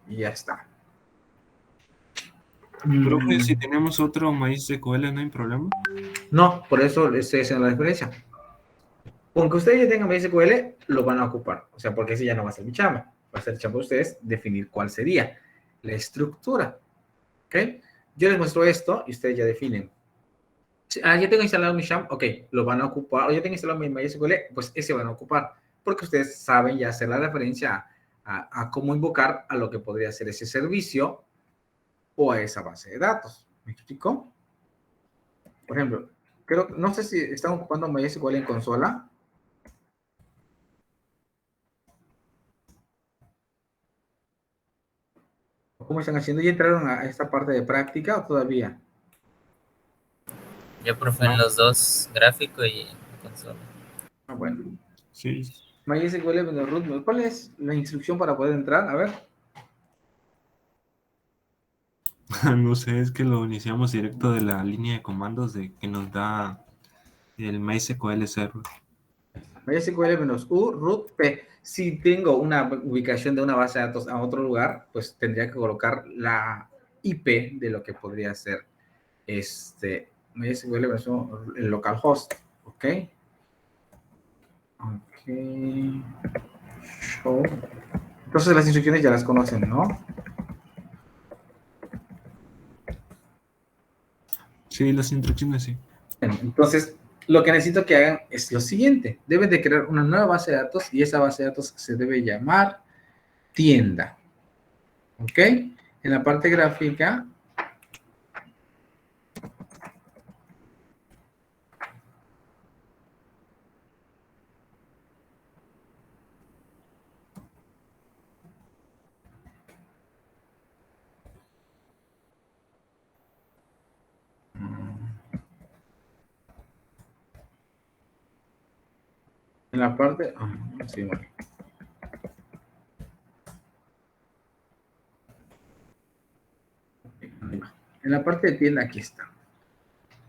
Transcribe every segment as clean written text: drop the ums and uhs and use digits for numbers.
Y ya está. Profe, si tenemos otro MySQL, ¿no hay problema? No, por eso estoy haciendo la diferencia. Aunque ustedes ya tengan MySQL, lo van a ocupar. O sea, porque ese ya no va a ser mi chamba. Va a ser chamba de ustedes definir cuál sería la estructura. ¿Ok? Yo les muestro esto y ustedes ya definen. Ya tengo instalado mi SHAM, ok, lo van a ocupar. O ya tengo instalado mi MySQL, pues ese van a ocupar. Porque ustedes saben ya hacer la referencia a cómo invocar a lo que podría ser ese servicio o a esa base de datos. ¿Me explico? Por ejemplo, no sé si están ocupando MySQL en consola. ¿Cómo están haciendo? ¿Ya entraron a esta parte de práctica o todavía? Yo, profe, en No. los dos, gráfico y consola. Bueno. Sí. MySQL root. ¿Cuál es la instrucción para poder entrar? A ver. No sé, es que lo iniciamos directo de la línea de comandos de que nos da el MySQL server. MySQL-u root p. Si tengo una ubicación de una base de datos a otro lugar, pues tendría que colocar la IP de lo que podría ser MySQL el localhost. ¿Ok? Ok. Show. Entonces las instrucciones ya las conocen, ¿no? Sí, las instrucciones sí. Bueno, entonces, lo que necesito que hagan es lo siguiente. Deben de crear una nueva base de datos y esa base de datos se debe llamar tienda. ¿Ok? En la parte gráfica, en la parte... sí, bueno. En la parte de tienda, aquí está.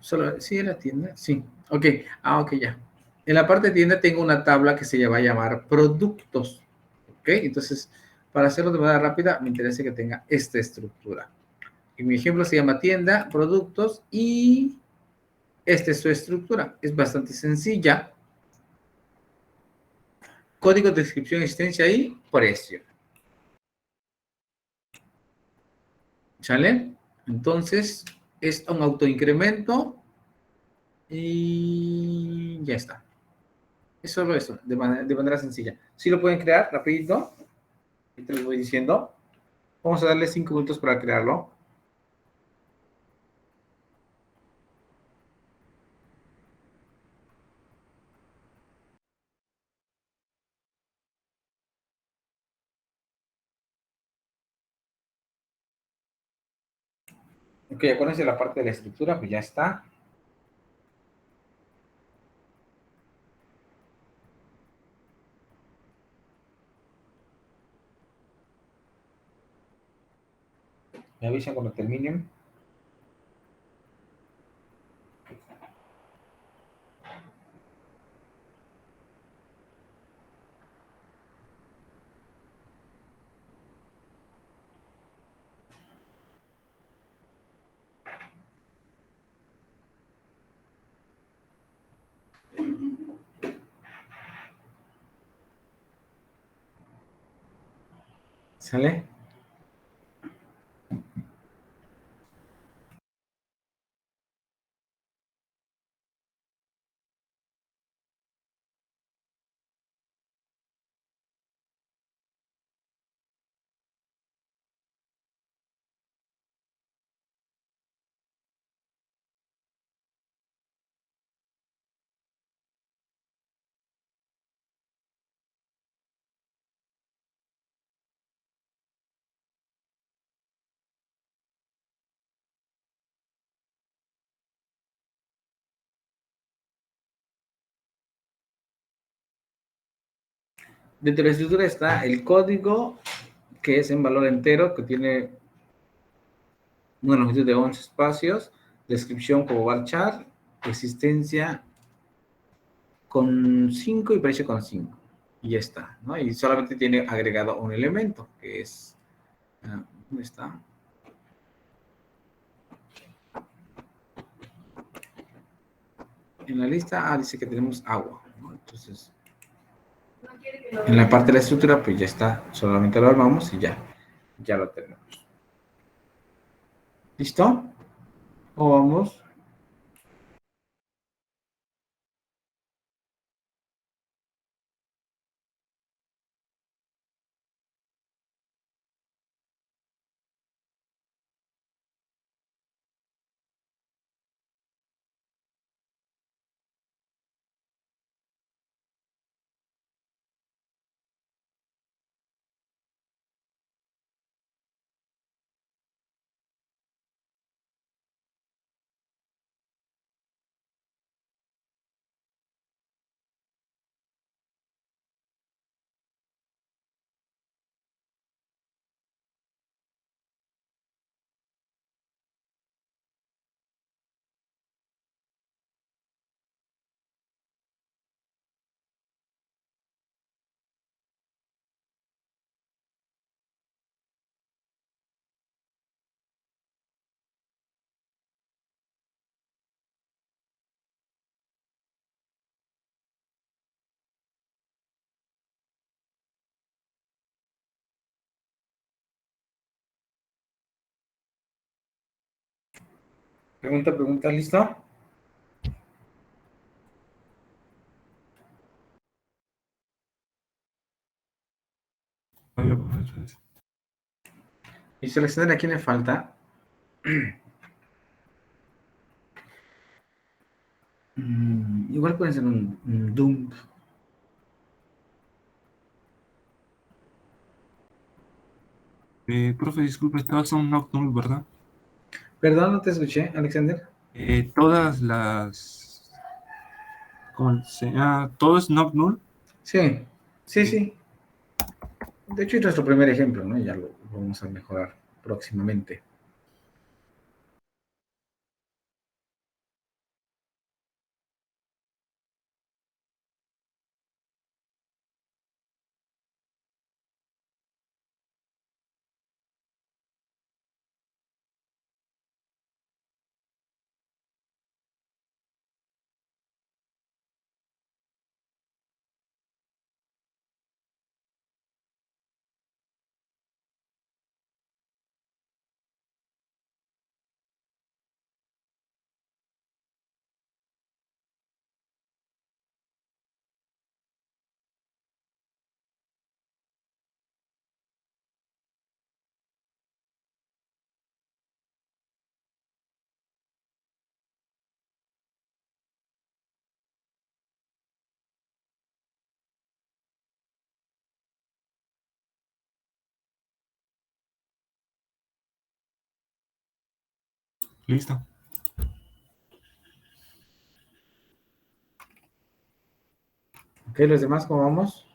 ¿Sí era tienda? Sí. Ok. Ok, ya. En la parte de tienda tengo una tabla que se va a llamar productos. Ok. Entonces, para hacerlo de manera rápida, me interesa que tenga esta estructura. Y mi ejemplo se llama tienda, productos y esta es su estructura. Es bastante sencilla. Código de descripción, existencia y precio. ¿Sale? Entonces, es un autoincremento y ya está. Es solo eso, de manera sencilla. Si lo pueden crear rapidito, te lo voy diciendo. Vamos a darle 5 minutos para crearlo. Ok, acuérdense la parte de la estructura, pues ya está. Me avisan cuando terminen. ¿Sale? Dentro de la estructura está el código, que es en valor entero, que tiene una longitud de 11 espacios, descripción como varchar, existencia con 5 y precio con 5. Y ya está, ¿no? Y solamente tiene agregado un elemento, que es ¿Dónde está? En la lista A dice que tenemos agua, ¿no? Entonces, en la parte de la estructura, pues ya está, solamente lo armamos y ya lo tenemos. ¿Listo? ¿O vamos? Pregunta, ¿listo? Oiga, profesor. Y seleccionar a quién le falta. Igual pueden ser un dump. Profe, disculpe, estabas en un knock null, ¿verdad? Perdón, no te escuché, Alexander. Todas las... ¿Cómo se llama? ¿Todo es knock null? Sí, sí, Eh, sí. De hecho, es nuestro primer ejemplo, ¿no? Ya lo vamos a mejorar próximamente. Listo. Ok, los demás, ¿cómo vamos?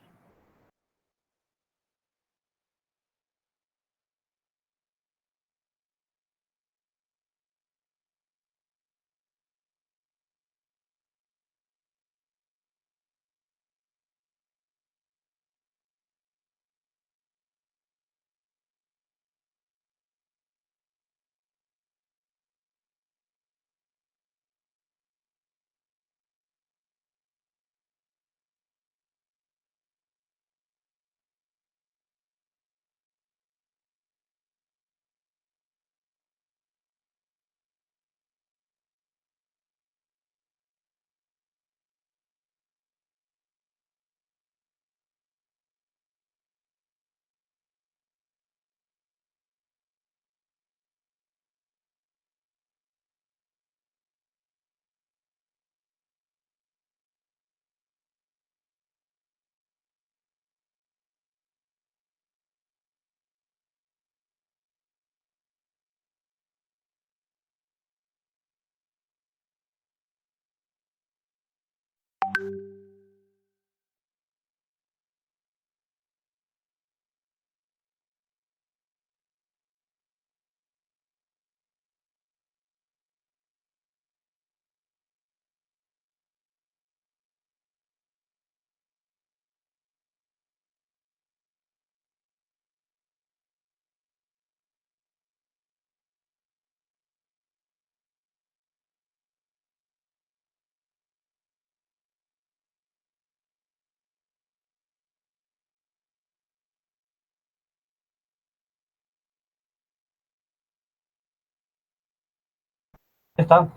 Está.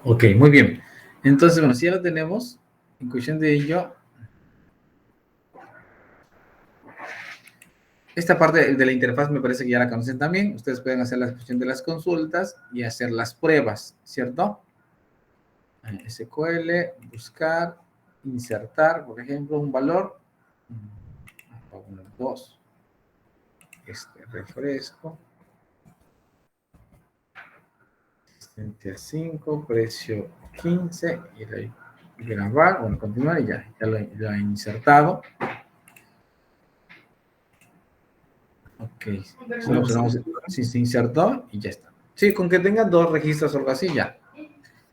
Ok, muy bien. Entonces, bueno, si ya lo tenemos, en cuestión de ello, esta parte de la interfaz me parece que ya la conocen también. Ustedes pueden hacer la cuestión de las consultas y hacer las pruebas, ¿cierto? SQL, buscar, insertar, por ejemplo, un valor. Voy a poner 2. Refresco. Asistente a 5, precio 15. Y le grabar, bueno, continuar y ya lo he insertado. Ok, solo observamos si se insertó y ya está. Sí, con que tenga 2 registros o algo así, ya.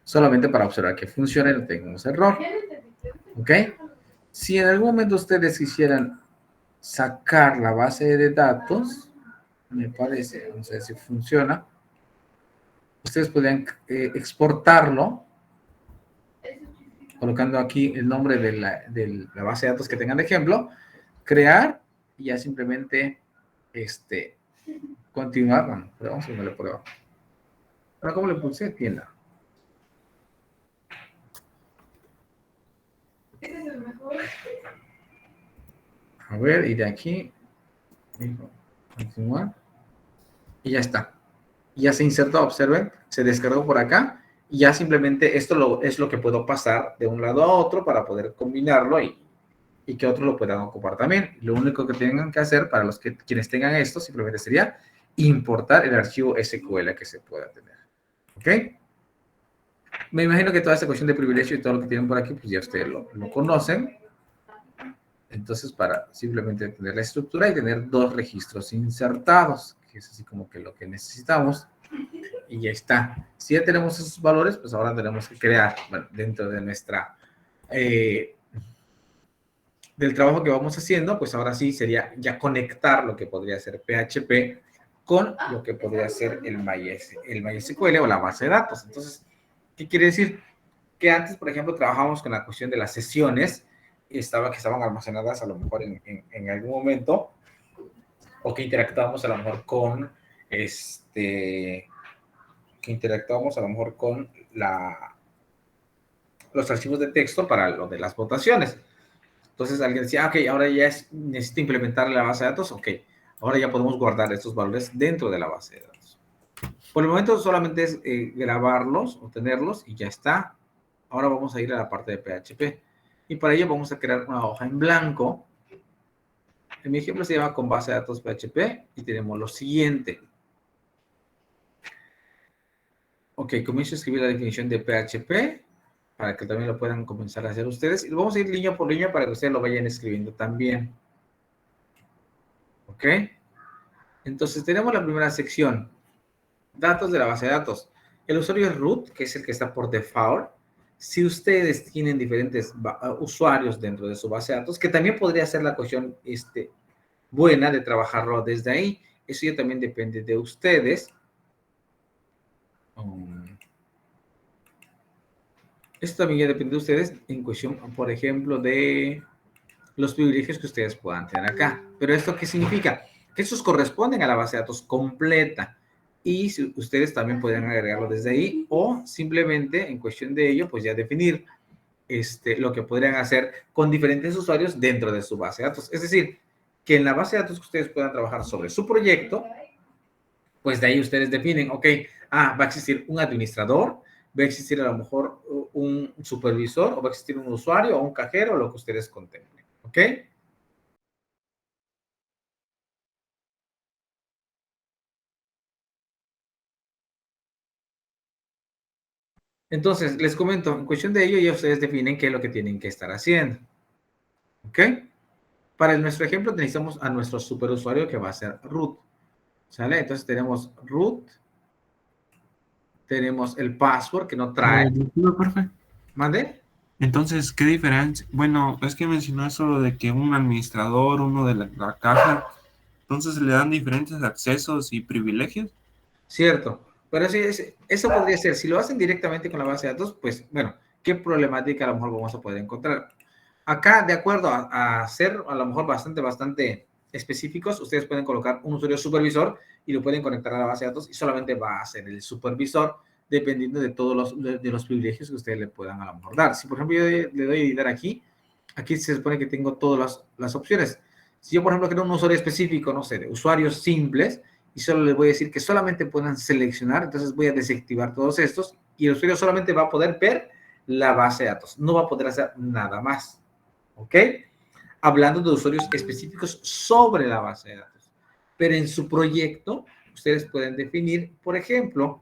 Solamente para observar que funcione, no tengamos error. Ok. Si en algún momento ustedes quisieran sacar la base de datos, me parece, no sé si funciona, ustedes podrían exportarlo colocando aquí el nombre de la base de datos que tengan de ejemplo, crear y ya simplemente continuar. Bueno, pero vamos a ponerle prueba. Ahora, ¿cómo le puse? Tienda. A ver, y de aquí, continuar. Y ya está. Ya se insertó, observen, se descargó por acá. Y ya simplemente esto es lo que puedo pasar de un lado a otro para poder combinarlo y que otros lo puedan ocupar también. Lo único que tengan que hacer para quienes tengan esto simplemente sería importar el archivo SQL que se pueda tener. ¿Ok? Me imagino que toda esta cuestión de privilegio y todo lo que tienen por aquí, pues ya ustedes lo conocen. Entonces, para simplemente tener la estructura y tener 2 registros insertados, que es así como que lo que necesitamos. Y ya está. Si ya tenemos esos valores, pues ahora tenemos que crear, bueno, dentro de nuestra... del trabajo que vamos haciendo, pues ahora sí sería ya conectar lo que podría ser PHP con lo que podría ser el MySQL o la base de datos. Entonces, ¿qué quiere decir? Que antes, por ejemplo, trabajábamos con la cuestión de las sesiones, que estaban almacenadas a lo mejor en algún momento, o que interactuábamos a lo mejor con los archivos de texto para lo de las votaciones. Entonces alguien decía, ok, ahora ya necesito implementar la base de datos, ok, ahora ya podemos guardar estos valores dentro de la base de datos. Por el momento solamente es grabarlos, obtenerlos y ya está. Ahora vamos a ir a la parte de PHP. Y para ello vamos a crear una hoja en blanco. En mi ejemplo se llama con base de datos PHP y tenemos lo siguiente. Ok, comienzo a escribir la definición de PHP para que también lo puedan comenzar a hacer ustedes. Y lo vamos a ir línea por línea para que ustedes lo vayan escribiendo también. ¿Ok? Entonces tenemos la primera sección, datos de la base de datos. El usuario es root, que es el que está por default. Si ustedes tienen diferentes usuarios dentro de su base de datos, que también podría ser la cuestión buena de trabajarlo desde ahí, eso ya también depende de ustedes. Esto también ya depende de ustedes en cuestión, por ejemplo, de los privilegios que ustedes puedan tener acá. Pero ¿esto qué significa? Que estos corresponden a la base de datos completa. Y si ustedes también pueden agregarlo desde ahí o simplemente en cuestión de ello, pues ya definir lo que podrían hacer con diferentes usuarios dentro de su base de datos. Es decir, que en la base de datos que ustedes puedan trabajar sobre su proyecto, pues de ahí ustedes definen, ok, va a existir un administrador, va a existir a lo mejor un supervisor, o va a existir un usuario o un cajero, lo que ustedes contemplen, ¿ok? Entonces, les comento, en cuestión de ello, ya ustedes definen qué es lo que tienen que estar haciendo, ¿ok? Para nuestro ejemplo, necesitamos a nuestro superusuario que va a ser root, ¿sale? Entonces tenemos root, tenemos el password que no trae. Perfecto. ¿Mande? Entonces, ¿qué diferencia? Bueno, es que mencionó eso de que un administrador, uno de la caja, entonces le dan diferentes accesos y privilegios. Cierto, pero eso podría ser, si lo hacen directamente con la base de datos, pues bueno, qué problemática a lo mejor vamos a poder encontrar. Acá, de acuerdo a ser a lo mejor bastante específicos, ustedes pueden colocar un usuario supervisor y lo pueden conectar a la base de datos y solamente va a ser el supervisor dependiendo de todos los privilegios que ustedes le puedan a lo mejor dar. Si, por ejemplo, yo le doy a editar aquí se supone que tengo todas las opciones. Si yo, por ejemplo, quiero un usuario específico, no sé, de usuarios simples, y solo les voy a decir que solamente puedan seleccionar, entonces voy a desactivar todos estos, y el usuario solamente va a poder ver la base de datos, no va a poder hacer nada más. ¿Ok? Hablando de usuarios específicos sobre la base de datos. Pero en su proyecto, ustedes pueden definir, por ejemplo,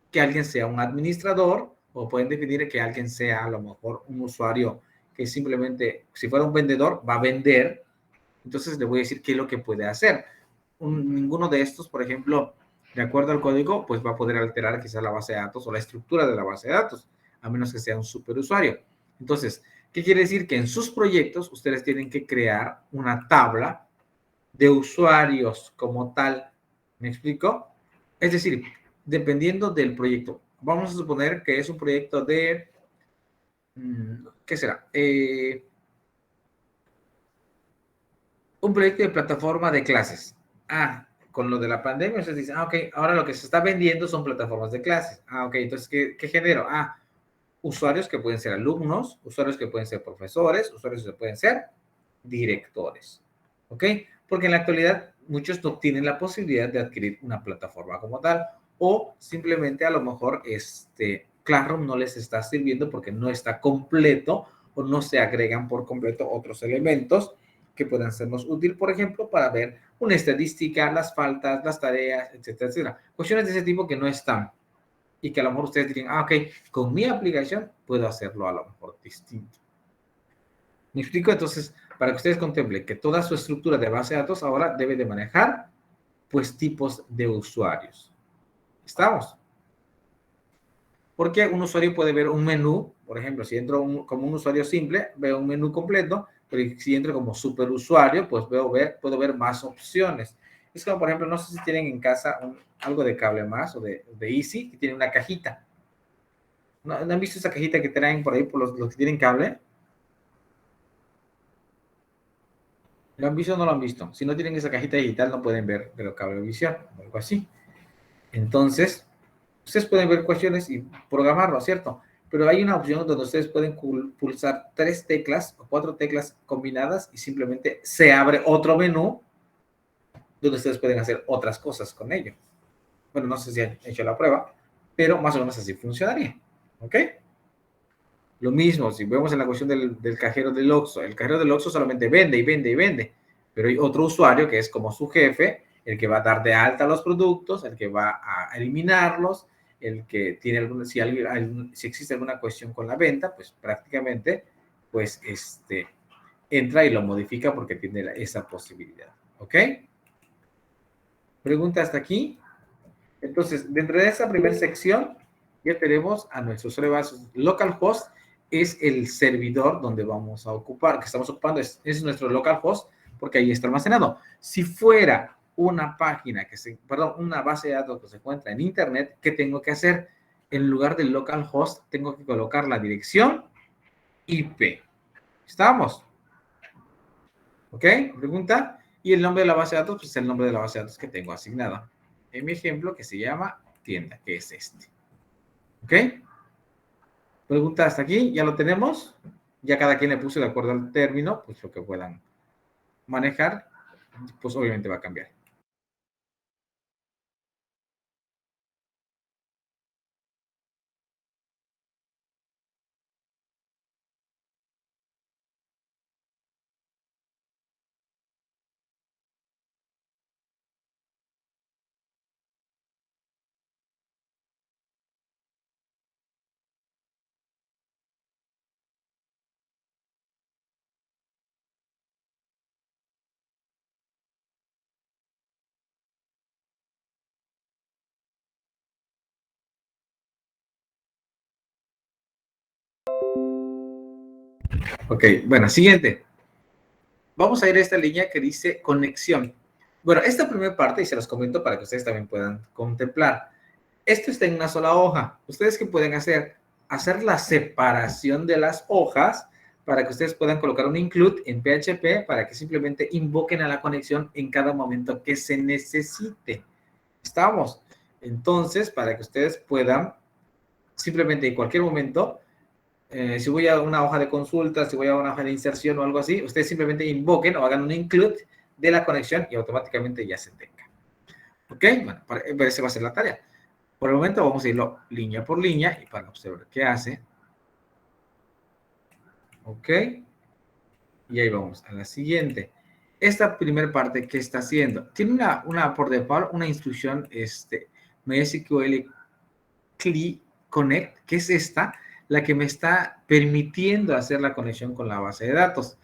que alguien sea un administrador, o pueden definir que alguien sea a lo mejor un usuario que simplemente, si fuera un vendedor, va a vender. Entonces le voy a decir qué es lo que puede hacer. Ninguno de estos, por ejemplo, de acuerdo al código, pues va a poder alterar quizás la base de datos o la estructura de la base de datos, a menos que sea un superusuario. Entonces, ¿qué quiere decir? Que en sus proyectos ustedes tienen que crear una tabla de usuarios como tal. ¿Me explico? Es decir, dependiendo del proyecto. Vamos a suponer que es un proyecto de... ¿qué será? Un proyecto de plataforma de clases. Con lo de la pandemia, ustedes dicen, ok, ahora lo que se está vendiendo son plataformas de clases. Ok, entonces, ¿qué genero? Usuarios que pueden ser alumnos, usuarios que pueden ser profesores, usuarios que pueden ser directores. ¿Ok? Porque en la actualidad muchos no tienen la posibilidad de adquirir una plataforma como tal, o simplemente a lo mejor Classroom no les está sirviendo porque no está completo o no se agregan por completo otros elementos que puedan sernos útil, por ejemplo, para ver una estadística, las faltas, las tareas, etcétera, etcétera. Cuestiones de ese tipo que no están y que a lo mejor ustedes dirían, ok, con mi aplicación puedo hacerlo a lo mejor distinto. ¿Me explico? Entonces, para que ustedes contemplen que toda su estructura de base de datos ahora debe de manejar, pues, tipos de usuarios. ¿Estamos? Porque un usuario puede ver un menú, por ejemplo, si entro como un usuario simple, veo un menú completo, pero si entro como superusuario, pues puedo ver más opciones. Es como, por ejemplo, no sé si tienen en casa algo de Cable Más o de Easy, que tiene una cajita. ¿No han visto esa cajita que traen por ahí por los que tienen cable? ¿Lo han visto o no lo han visto? Si no tienen esa cajita digital, no pueden ver de cablevisión o algo así. Entonces, ustedes pueden ver cuestiones y programarlo, ¿cierto? Pero hay una opción donde ustedes pueden pulsar 3 teclas o 4 teclas combinadas y simplemente se abre otro menú donde ustedes pueden hacer otras cosas con ello. Bueno, no sé si han hecho la prueba, pero más o menos así funcionaría. ¿Ok? Lo mismo, si vemos en la cuestión del cajero del Oxxo, el cajero del Oxxo solamente vende y vende y vende, pero hay otro usuario que es como su jefe, el que va a dar de alta los productos, el que va a eliminarlos, el que tiene si existe alguna cuestión con la venta, pues prácticamente, pues entra y lo modifica porque tiene esa posibilidad. ¿Ok? ¿Pregunta hasta aquí? Entonces, dentro de esa primera sección, ya tenemos a nuestro usuario de base. Localhost es el servidor donde vamos a ocupar, que estamos ocupando, es nuestro localhost, porque ahí está almacenado. Si fuera una página, una base de datos que se encuentra en Internet, ¿qué tengo que hacer? En lugar del localhost, tengo que colocar la dirección IP. ¿Estamos? ¿Ok? Pregunta. Y el nombre de la base de datos, pues es el nombre de la base de datos que tengo asignada. En mi ejemplo, que se llama tienda, que es este. ¿Ok? Pregunta hasta aquí, ya lo tenemos. Ya cada quien le puso de acuerdo al término, pues lo que puedan manejar, pues obviamente va a cambiar. Ok, bueno, siguiente. Vamos a ir a esta línea que dice conexión. Bueno, esta primera parte, y se los comento para que ustedes también puedan contemplar. Esto está en una sola hoja. ¿Ustedes qué pueden hacer? hacer la separación de las hojas para que ustedes puedan colocar un include en PHP para que simplemente invoquen a la conexión en cada momento que se necesite. ¿Estamos? Entonces, para que ustedes puedan simplemente en cualquier momento, si voy a una hoja de consulta, si voy a una hoja de inserción o algo así, ustedes simplemente invoquen o hagan un include de la conexión y automáticamente ya se tenga. ¿Ok? Bueno, para eso va a ser la tarea. Por el momento vamos a irlo línea por línea y para observar qué hace. ¿Ok? Y ahí vamos a la siguiente. Esta primera parte, ¿qué está haciendo? Tiene por default, una instrucción MySQL Connect, que es esta, la que me está permitiendo hacer la conexión con la base de datos.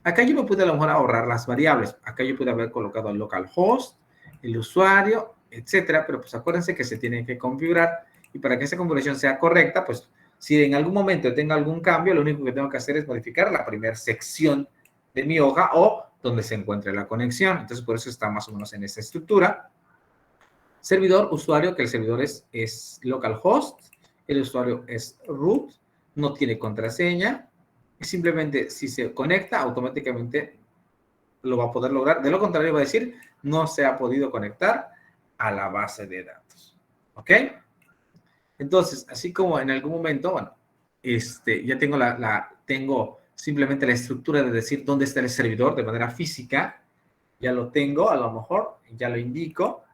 Acá yo me pude a lo mejor ahorrar las variables. Acá yo pude haber colocado el localhost, el usuario, etcétera, pero pues acuérdense que se tiene que configurar y para que esa configuración sea correcta, pues si en algún momento tenga algún cambio, lo único que tengo que hacer es modificar la primera sección de mi hoja o donde se encuentre la conexión. Entonces, por eso está más o menos en esta estructura. Servidor, usuario, que el servidor es localhost, el usuario es root, no tiene contraseña, y simplemente si se conecta, automáticamente lo va a poder lograr. De lo contrario, va a decir, no se ha podido conectar a la base de datos. ¿Ok? Entonces, así como en algún momento, bueno, ya tengo tengo simplemente la estructura de decir dónde está el servidor de manera física, ya lo tengo, a lo mejor, ya lo indico.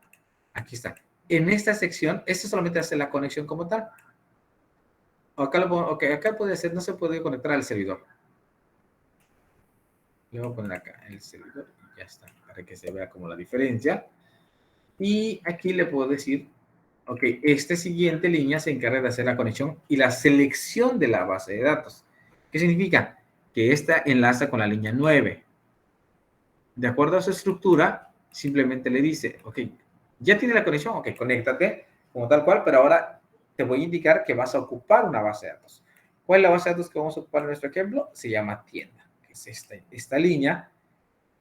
Aquí está. En esta sección, esto solamente hace la conexión como tal. Acá puede ser, no se puede conectar al servidor. Le voy a poner acá el servidor y ya está, para que se vea como la diferencia. Y aquí le puedo decir, ok, esta siguiente línea se encarga de hacer la conexión y la selección de la base de datos. ¿Qué significa? Que esta enlaza con la línea 9. De acuerdo a su estructura, simplemente le dice, ok, ya tiene la conexión, ok, conéctate como tal cual, pero ahora te voy a indicar que vas a ocupar una base de datos. ¿Cuál es la base de datos que vamos a ocupar en nuestro ejemplo? Se llama tienda, que es esta línea,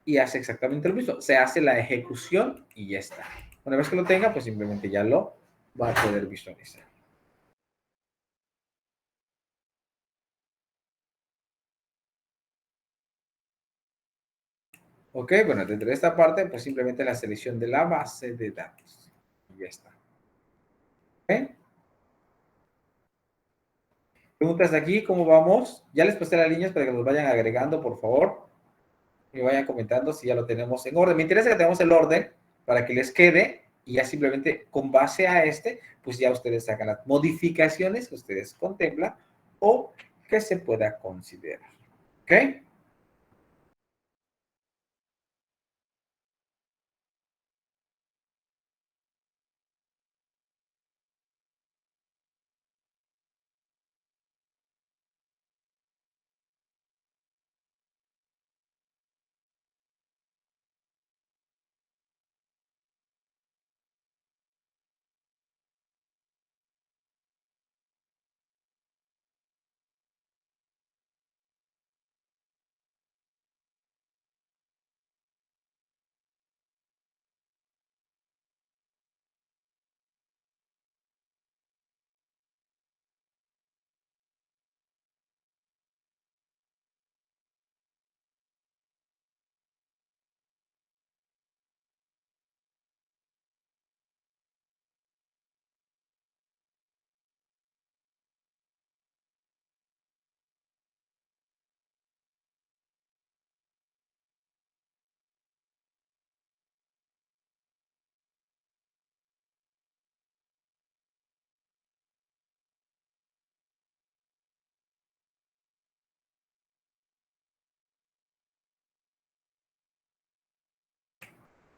y hace exactamente lo mismo. Se hace la ejecución y ya está. Una vez que lo tenga, pues simplemente ya lo va a poder visualizar. Ok, bueno, dentro de esta parte, pues simplemente la selección de la base de datos. Y ya está. ¿Ok? Preguntas de aquí, ¿cómo vamos? Ya les pasé las líneas para que los vayan agregando, por favor. Y vayan comentando si ya lo tenemos en orden. Me interesa que tengamos el orden para que les quede y ya simplemente con base a pues ya ustedes hagan las modificaciones que ustedes contemplan o que se pueda considerar. ¿Ok?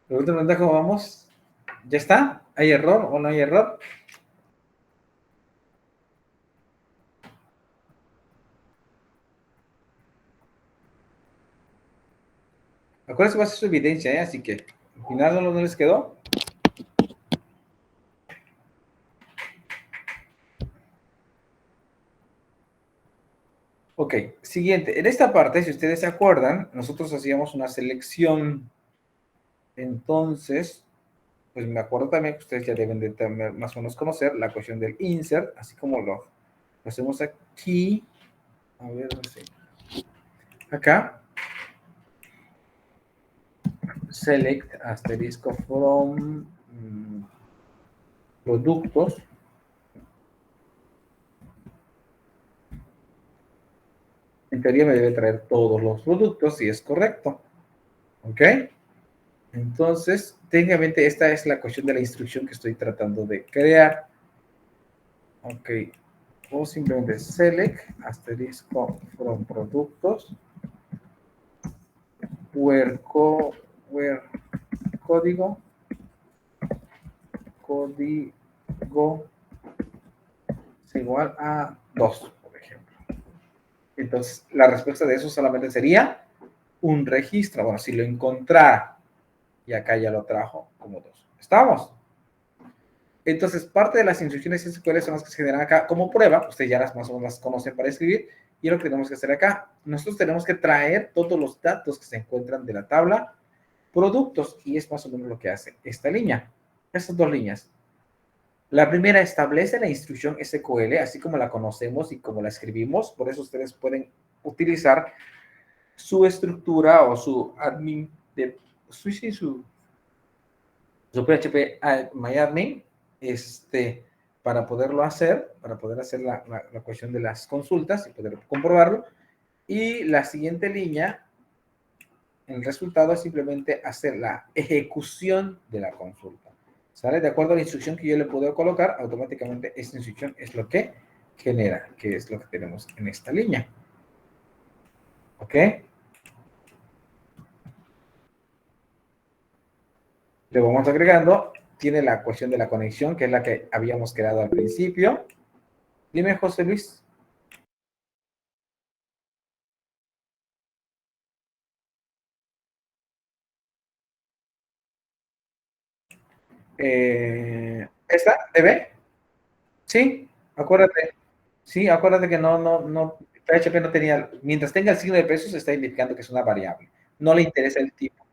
Pregúntame cómo vamos. ¿Ya está? ¿Hay error o no hay error? Acuérdense que va a ser su evidencia, ¿eh? Así que al final no les quedó. Ok, siguiente. En esta parte, si ustedes se acuerdan, nosotros hacíamos una selección. Entonces, pues me acuerdo también que ustedes ya deben de tener, más o menos conocer la cuestión del insert, así como lo hacemos aquí, a ver, no sé, acá, select asterisco from productos. En teoría me debe traer todos los productos, si es correcto. ¿Ok? Entonces, técnicamente esta es la cuestión de la instrucción que estoy tratando de crear. Ok. O simplemente select asterisco from productos where código es igual a 2, por ejemplo. Entonces, la respuesta de eso solamente sería un registro. Bueno, si lo encontrara, y acá ya lo trajo como 2. ¿Estamos? Entonces, parte de las instrucciones SQL son las que se generan acá como prueba. Ustedes ya las más o menos las conocen para escribir. Y es lo que tenemos que hacer acá. Nosotros tenemos que traer todos los datos que se encuentran de la tabla productos. Y es más o menos lo que hace esta línea. Estas dos líneas. La primera establece la instrucción SQL, así como la conocemos y como la escribimos. Por eso ustedes pueden utilizar su estructura o su admin de su PHP MyAdmin para poderlo hacer, para poder hacer la cuestión de las consultas y poder comprobarlo. Y la siguiente línea, el resultado es simplemente hacer la ejecución de la consulta. ¿Sale? De acuerdo a la instrucción que yo le puedo colocar, automáticamente esta instrucción es lo que genera, que es lo que tenemos en esta línea. ¿Ok? Le vamos agregando, tiene la cuestión de la conexión, que es la que habíamos creado al principio. Dime, José Luis. ¿Esta? ¿Debe? Sí, acuérdate. Sí, acuérdate que PHP no tenía, mientras tenga el signo de pesos, está indicando que es una variable. No le interesa el tipo.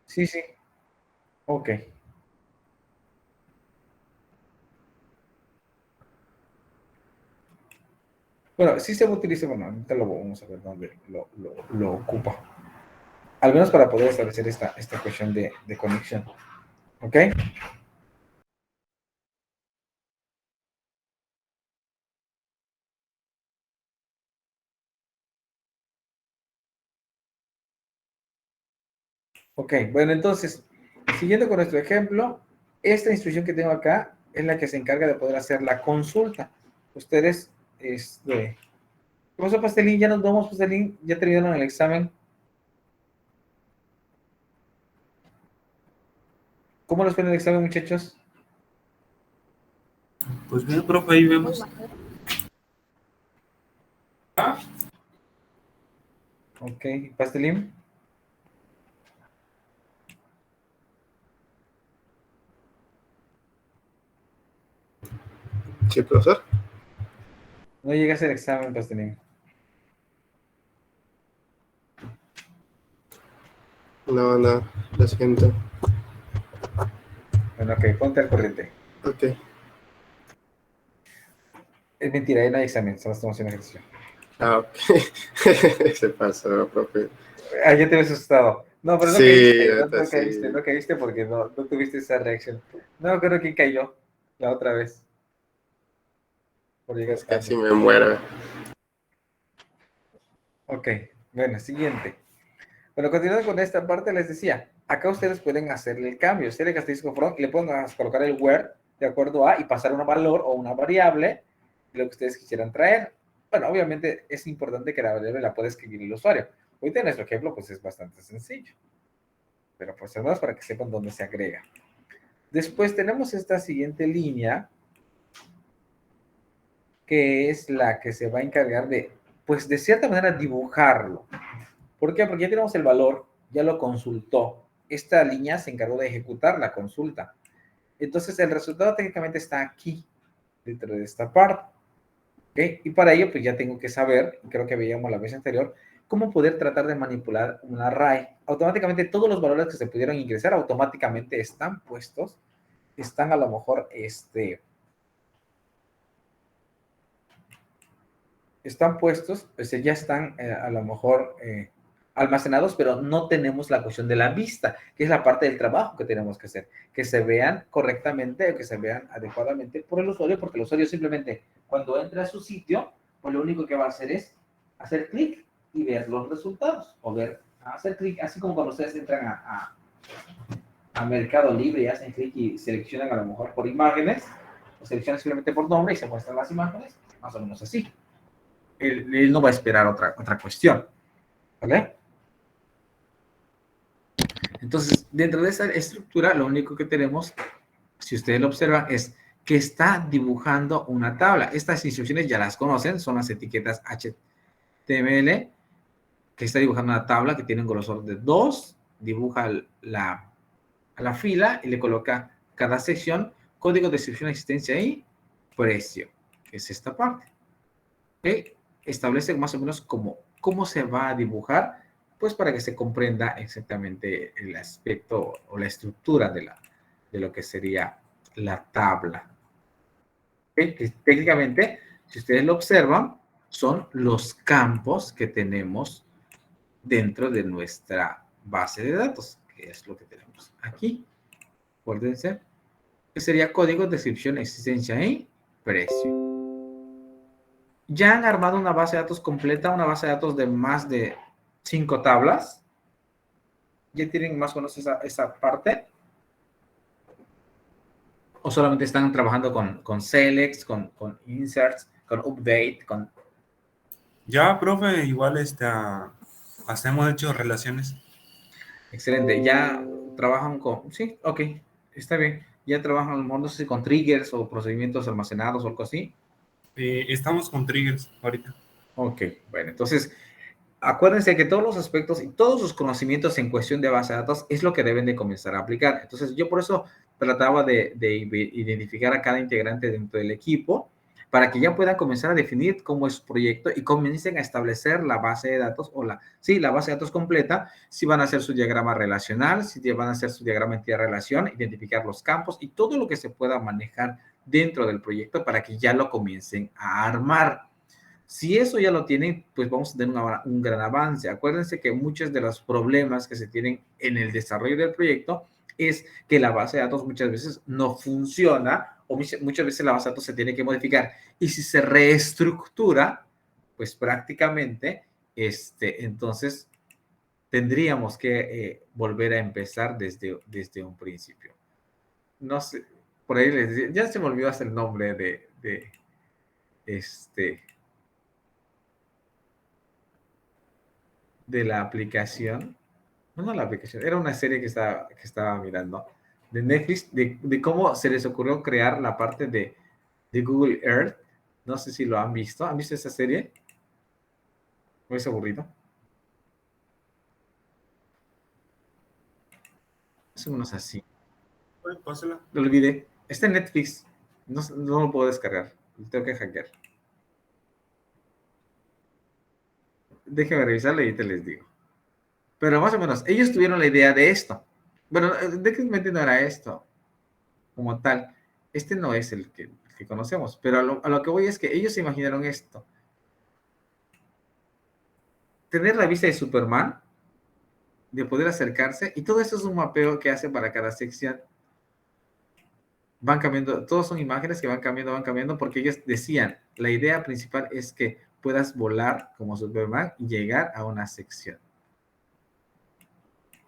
Sí, sí. Ok. Bueno, sí se utiliza, bueno, ahorita lo vamos a ver dónde lo ocupa. Al menos para poder establecer esta cuestión de conexión. ¿Ok? Ok, bueno, entonces, siguiendo con nuestro ejemplo, esta instrucción que tengo acá es la que se encarga de poder hacer la consulta. Ustedes, ¿qué pasó, Pastelín? Ya nos vamos, Pastelín. Ya terminaron el examen. ¿Cómo les fue en el examen, muchachos? Pues bien, profe, ahí vemos. Ok, Pastelín. Sí, profesor. No llegas al examen, Pastelín. No, lo siento. Bueno, ok, ponte al corriente. Ok. Es mentira, ahí no hay examen, solo estamos haciendo ejercicio. Ah, ok. Se pasó, profe. Ah, ya te habías asustado. No, pero no Sí, caíste, ahorita sí. no caíste porque no tuviste esa reacción. No me acuerdo quién cayó la otra vez. Por llegar Casi tarde. me muero. Ok, bueno, siguiente. Bueno, continuando con esta parte, les decía, acá ustedes pueden hacerle el cambio. Select asterisco from y le pueden colocar el where de acuerdo a y pasar un valor o una variable de lo que ustedes quisieran traer. Bueno, obviamente es importante que la variable la pueda escribir el usuario. Ahorita en nuestro ejemplo, pues es bastante sencillo. Pero pues además para que sepan dónde se agrega. Después tenemos esta siguiente línea, que es la que se va a encargar de, pues de cierta manera, dibujarlo. ¿Por qué? Porque ya tenemos el valor, ya lo consultó. Esta línea se encargó de ejecutar la consulta. Entonces, el resultado técnicamente está aquí, dentro de esta parte. ¿Okay? Y para ello, pues ya tengo que saber, creo que veíamos la vez anterior, cómo poder tratar de manipular un array. Automáticamente, todos los valores que se pudieron ingresar automáticamente están puestos están a lo mejor, están puestos, o sea, ya están a lo mejor almacenados, pero no tenemos la cuestión de la vista, que es la parte del trabajo que tenemos que hacer, que se vean correctamente o que se vean adecuadamente por el usuario, porque el usuario simplemente cuando entra a su sitio, pues lo único que va a hacer es hacer clic y ver los resultados, o hacer clic, así como cuando ustedes entran a Mercado Libre y hacen clic y seleccionan a lo mejor por imágenes, o seleccionan simplemente por nombre y se muestran las imágenes, más o menos así. Él no va a esperar otra cuestión, ¿vale? Entonces, dentro de esa estructura, lo único que tenemos, si ustedes lo observan, es que está dibujando una tabla. Estas instrucciones ya las conocen, son las etiquetas HTML, que está dibujando una tabla que tiene un grosor de 2, dibuja la fila y le coloca cada sección, código de descripción, existencia y precio, que es esta parte. Que establece más o menos cómo se va a dibujar, pues para que se comprenda exactamente el aspecto o la estructura de lo que sería la tabla. Que técnicamente, si ustedes lo observan, son los campos que tenemos dentro de nuestra base de datos, que es lo que tenemos aquí. Acuérdense, que sería código, descripción, existencia y precio. Ya han armado una base de datos completa, una base de datos de más de 5 tablas. ¿Ya tienen más o menos esa parte? ¿O solamente están trabajando con selects, con inserts, con update, con... Ya, profe, igual hacemos hecho relaciones. Excelente, ya trabajan con... Sí, ok, está bien. Ya trabajan, a lo mejor, no sé si con triggers o procedimientos almacenados o algo así. Estamos con triggers ahorita. Ok, bueno, entonces acuérdense que todos los aspectos y todos sus conocimientos en cuestión de base de datos es lo que deben de comenzar a aplicar. Entonces yo por eso trataba de identificar a cada integrante dentro del equipo para que ya puedan comenzar a definir cómo es su proyecto y comiencen a establecer la base de datos o la base de datos completa, si van a hacer su diagrama relacional, si van a hacer su diagrama entidad-relación, identificar los campos y todo lo que se pueda manejar dentro del proyecto para que ya lo comiencen a armar. Si eso ya lo tienen, pues vamos a tener un gran avance. Acuérdense que muchos de los problemas que se tienen en el desarrollo del proyecto es que la base de datos muchas veces no funciona o muchas veces la base de datos se tiene que modificar. Y si se reestructura, pues prácticamente, entonces tendríamos que volver a empezar desde un principio. No sé, por ahí les decía, ya se me olvidó hasta el nombre de la aplicación, no la aplicación, era una serie que estaba mirando de Netflix, de cómo se les ocurrió crear la parte de Google Earth. No sé si lo han visto. ¿Han visto esa serie? ¿O es aburrido? Más o menos así. Bueno, pásala. Lo olvidé. Está en Netflix. No lo puedo descargar. Lo tengo que hackear. Déjenme revisarlo y te les digo. Pero más o menos, ellos tuvieron la idea de esto. Bueno, técnicamente no era esto como tal. Este no es el que conocemos, pero a lo que voy es que ellos se imaginaron esto. Tener la vista de Superman, de poder acercarse, y todo eso es un mapeo que hace para cada sección. Van cambiando, todos son imágenes que van cambiando, porque ellos decían, la idea principal es que puedas volar como Superman y llegar a una sección.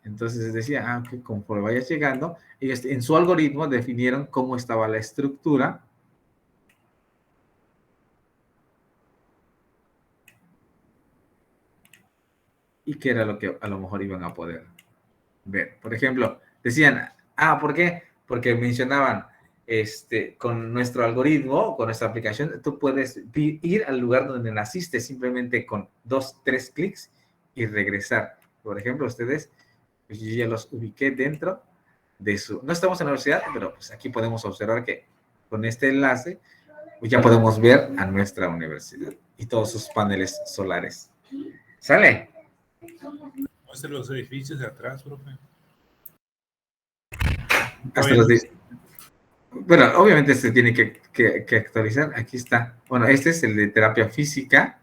Entonces decía, que conforme vayas llegando, ellos en su algoritmo definieron cómo estaba la estructura y qué era lo que a lo mejor iban a poder ver. Por ejemplo, decían, ¿por qué? Porque mencionaban, con nuestro algoritmo, con nuestra aplicación, tú puedes ir al lugar donde naciste simplemente con 2, 3 clics y regresar. Por ejemplo, ustedes, pues yo ya los ubiqué dentro de su... No estamos en la universidad, pero pues aquí podemos observar que con este enlace, pues ya podemos ver a nuestra universidad y todos sus paneles solares. ¿Sale? Muestra los edificios de atrás, profe. Hasta los Bueno, obviamente se tiene que actualizar. Aquí está. Bueno, este es el de terapia física.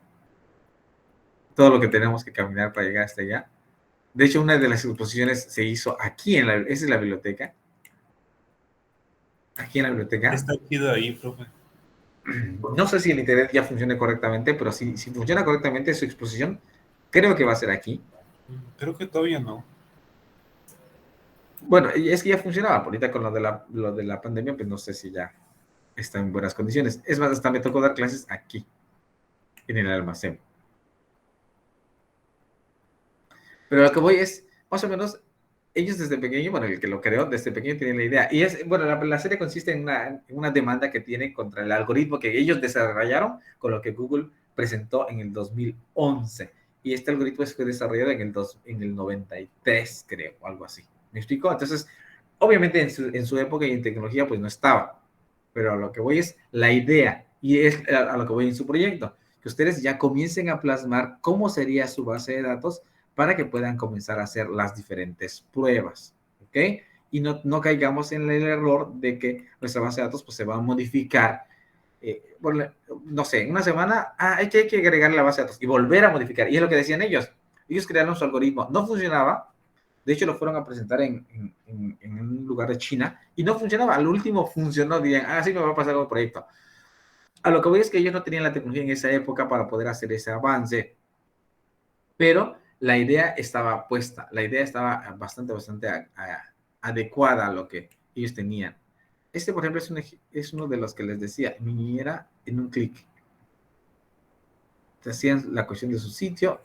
Todo lo que tenemos que caminar para llegar hasta allá. De hecho, una de las exposiciones se hizo aquí esa es la biblioteca. Aquí en la biblioteca. Está chido ahí, profe. No sé si el internet ya funcione correctamente, pero si funciona correctamente su exposición, creo que va a ser aquí. Creo que todavía no. Bueno, y es que ya funcionaba. Ahorita con lo de la pandemia, pues no sé si ya está en buenas condiciones. Es más, hasta me tocó dar clases aquí, en el almacén. Pero lo que voy es, más o menos, ellos desde pequeño, bueno, el que lo creó, desde pequeño tiene la idea. Y es, bueno, la serie consiste en una demanda que tienen contra el algoritmo que ellos desarrollaron con lo que Google presentó en el 2011. Y este algoritmo fue desarrollado en el 93, creo, o algo así. ¿Me explico? Entonces, obviamente en su época y en tecnología, pues no estaba. Pero a lo que voy es la idea, y es a lo que voy en su proyecto, que ustedes ya comiencen a plasmar cómo sería su base de datos para que puedan comenzar a hacer las diferentes pruebas, ¿ok? Y no caigamos en el error de que nuestra base de datos pues, se va a modificar. No sé, en una semana hay que agregarle la base de datos y volver a modificar. Y es lo que decían ellos. Ellos crearon su algoritmo. No funcionaba. De hecho, lo fueron a presentar en un lugar de China y no funcionaba. Al último funcionó. Dirían, sí me va a pasar con el proyecto. A lo que voy es que ellos no tenían la tecnología en esa época para poder hacer ese avance. Pero la idea estaba puesta, la idea estaba bastante adecuada a lo que ellos tenían. Este, por ejemplo, es uno de los que les decía, mi niñera en un clic. Te hacían la cuestión de su sitio.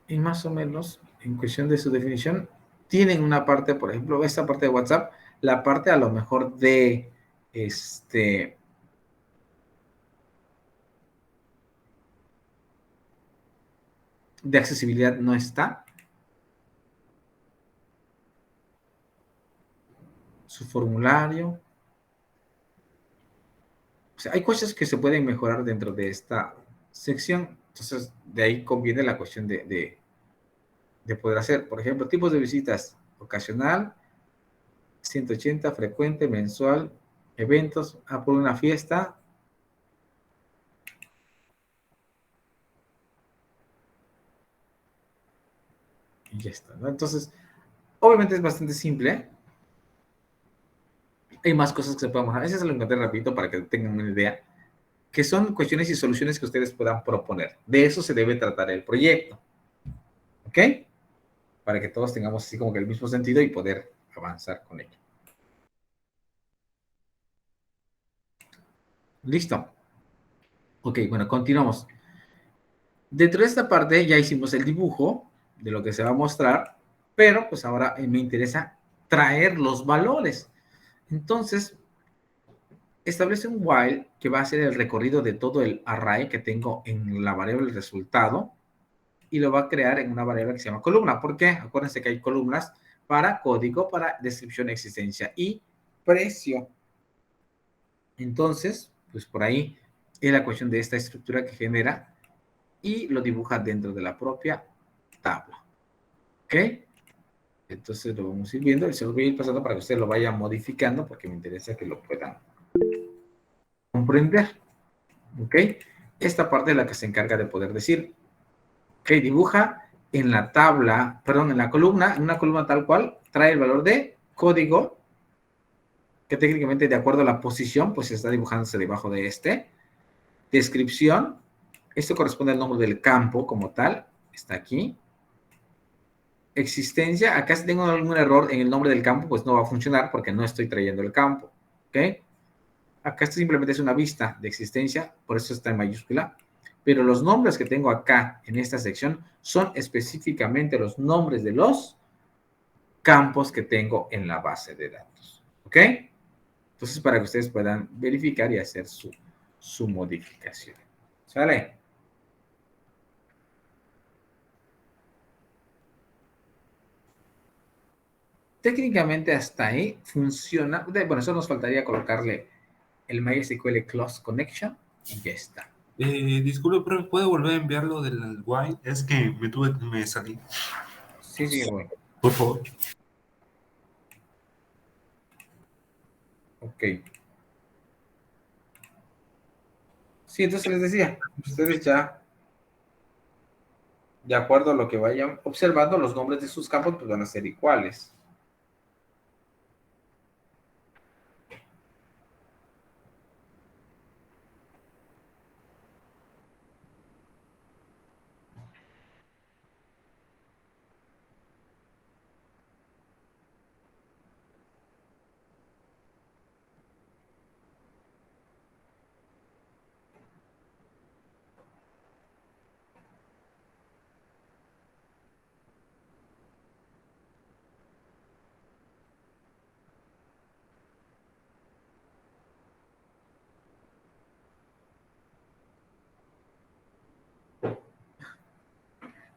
Y más o menos, en cuestión de su definición, tienen una parte, por ejemplo, esta parte de WhatsApp, la parte a lo mejor de de accesibilidad no está. Su formulario. O sea, hay cosas que se pueden mejorar dentro de esta sección. Entonces, de ahí conviene la cuestión de poder hacer, por ejemplo, tipos de visitas: ocasional, 180, frecuente, mensual, eventos, por una fiesta. Y ya está, ¿no? Entonces, obviamente es bastante simple. Hay más cosas que se pueden mejorar. Ese se lo encontré rapidito para que tengan una idea, que son cuestiones y soluciones que ustedes puedan proponer. De eso se debe tratar el proyecto. ¿Ok? Para que todos tengamos así como que el mismo sentido y poder avanzar con ello. ¿Listo? Ok, bueno, continuamos. Dentro de esta parte ya hicimos el dibujo de lo que se va a mostrar, pero pues ahora me interesa traer los valores. Entonces, establece un while que va a ser el recorrido de todo el array que tengo en la variable resultado y lo va a crear en una variable que se llama columna. ¿Por qué? Acuérdense que hay columnas para código, para descripción, existencia y precio. Entonces, pues por ahí es la cuestión de esta estructura que genera y lo dibuja dentro de la propia tabla. ¿Ok? Entonces lo vamos a ir viendo y se lo voy a ir pasando para que usted lo vaya modificando porque me interesa que lo puedan comprender. ¿Ok? Esta parte es la que se encarga de poder decir, ok, dibuja en la tabla, perdón, en la columna, en una columna tal cual, trae el valor de código, que técnicamente de acuerdo a la posición, pues está dibujándose debajo de este. Descripción, esto corresponde al nombre del campo como tal, está aquí. Existencia, acá si tengo algún error en el nombre del campo, pues no va a funcionar porque no estoy trayendo el campo, ¿ok? Acá esto simplemente es una vista de existencia, por eso está en mayúscula, pero los nombres que tengo acá en esta sección son específicamente los nombres de los campos que tengo en la base de datos, ¿ok? Entonces, para que ustedes puedan verificar y hacer su modificación. ¿Sale? técnicamente hasta ahí funciona. Bueno, eso nos faltaría colocarle el MySQL Close Connection y ya está. Disculpe, pero ¿puedo volver a enviarlo del Wine? Es que me salí. Sí, sí, bueno. Por favor. Ok. Sí, entonces les decía, ustedes ya, de acuerdo a lo que vayan observando, los nombres de sus campos pues van a ser iguales.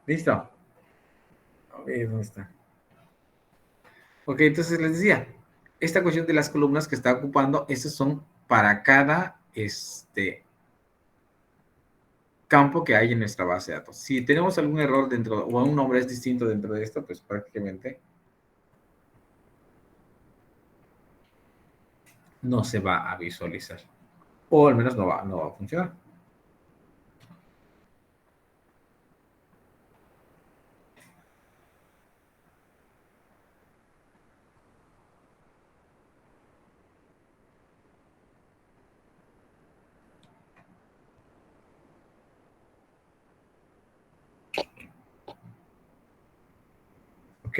¿Listo? Ok, ¿dónde está? Ok, entonces les decía, esta cuestión de las columnas que está ocupando, esas son para cada campo que hay en nuestra base de datos. Si tenemos algún error dentro, o un nombre es distinto dentro de esto, pues prácticamente no se va a visualizar. O al menos no va a funcionar. ¿Ok?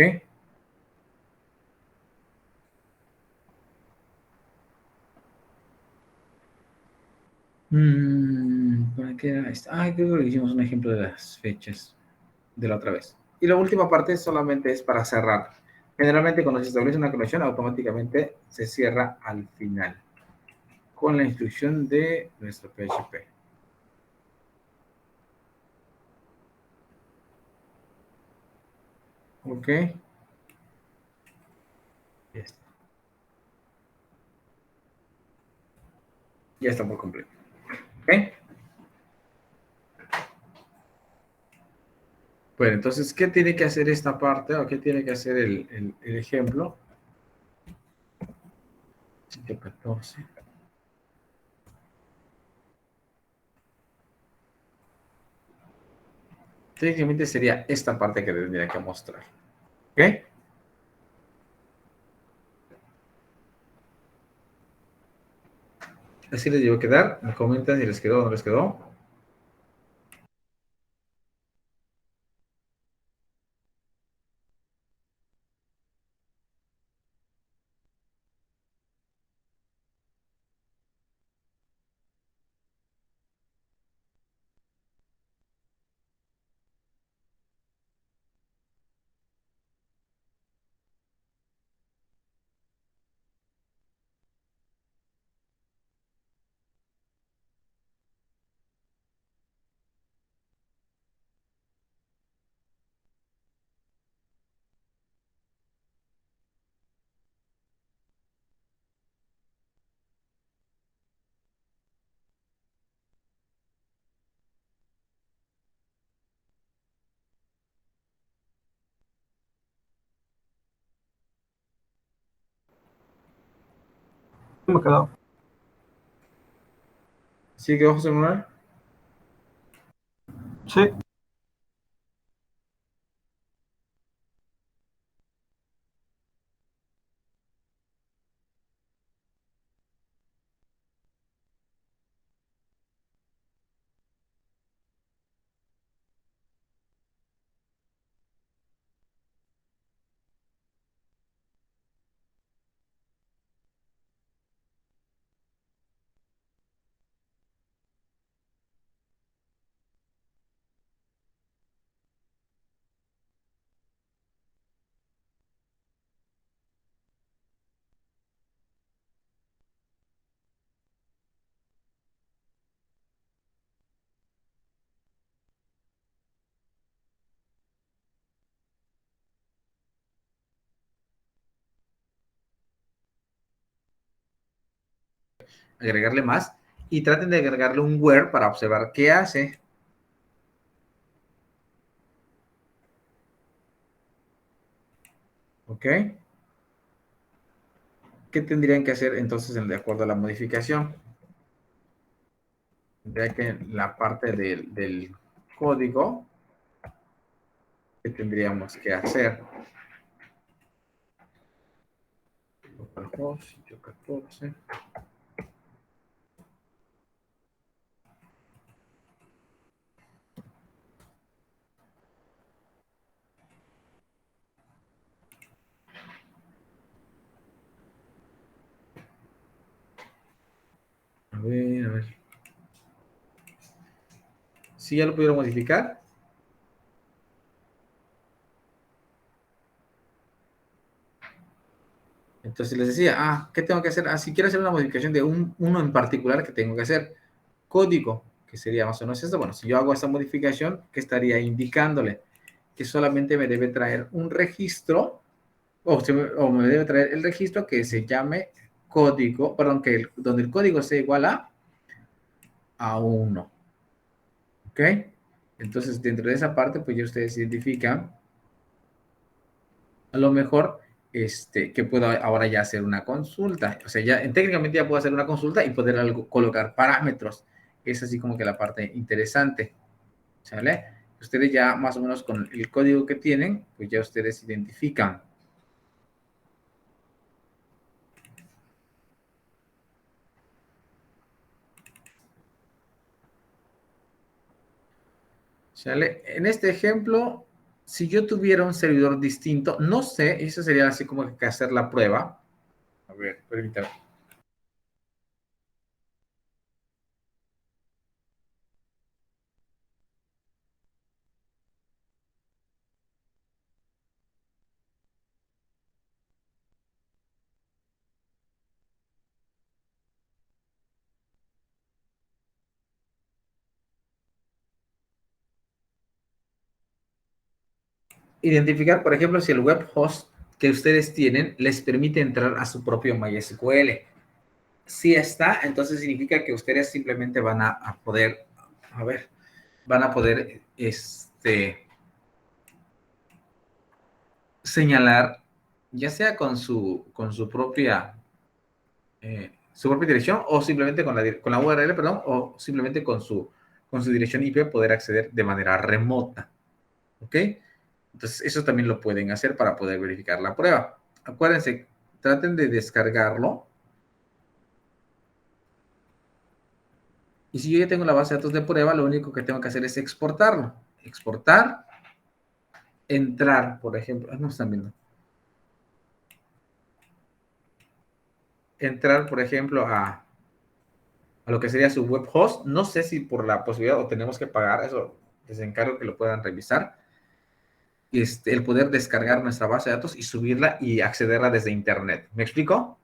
¿Para qué era esto? Ah, creo que hicimos un ejemplo de las fechas de la otra vez. Y la última parte solamente es para cerrar. Generalmente cuando se establece una conexión, automáticamente se cierra al final con la instrucción de nuestro PHP. ¿Ok? Ya está. Ya está por completo. ¿Ok? Bueno, entonces, ¿qué tiene que hacer esta parte o qué tiene que hacer el ejemplo? 714. Técnicamente sería esta parte que tendría que mostrar. ¿Ok? Así les llevo a quedar. Me comentan si les quedó o no les quedó. Me quedó. ¿Sí quedó José Manuel? Sí, agregarle más y traten de agregarle un where para observar qué hace. ¿Ok? ¿Qué tendrían que hacer entonces de acuerdo a la modificación? Tendría que la parte del código, ¿qué tendríamos que hacer? Localhost, sitio 14. A ver, a ver. ¿Sí ya lo pudieron modificar? Entonces les decía, ¿qué tengo que hacer? Si quiero hacer una modificación de uno en particular, ¿qué tengo que hacer? Código, que sería más o menos esto. Bueno, si yo hago esta modificación, ¿qué estaría indicándole? Que solamente me debe traer un registro, o me debe traer el registro que se llame código, perdón, donde el código sea igual a 1. ¿Ok? Entonces, dentro de esa parte, pues ya ustedes identifican a lo mejor que puedo ahora ya hacer una consulta. O sea, ya técnicamente ya puedo hacer una consulta y poder colocar parámetros. Es así como que la parte interesante. ¿Sale? Ustedes ya más o menos con el código que tienen, pues ya ustedes identifican. ¿Sale? En este ejemplo, si yo tuviera un servidor distinto, no sé, eso sería así como que hacer la prueba. A ver, permítame. Identificar, por ejemplo, si el web host que ustedes tienen les permite entrar a su propio MySQL. Si está, entonces significa que ustedes simplemente van a poder, a ver, van a poder señalar, ya sea con su propia dirección o simplemente con la URL, perdón, o simplemente con su dirección IP poder acceder de manera remota. ¿Ok? Entonces, eso también lo pueden hacer para poder verificar la prueba. Acuérdense, traten de descargarlo. Y si yo ya tengo la base de datos de prueba, lo único que tengo que hacer es exportarlo. Exportar, entrar, por ejemplo. No están viendo. Entrar, por ejemplo, a lo que sería su web host. No sé si por la posibilidad o tenemos que pagar, eso les encargo que lo puedan revisar. El poder descargar nuestra base de datos y subirla y accederla desde internet. ¿Me explico?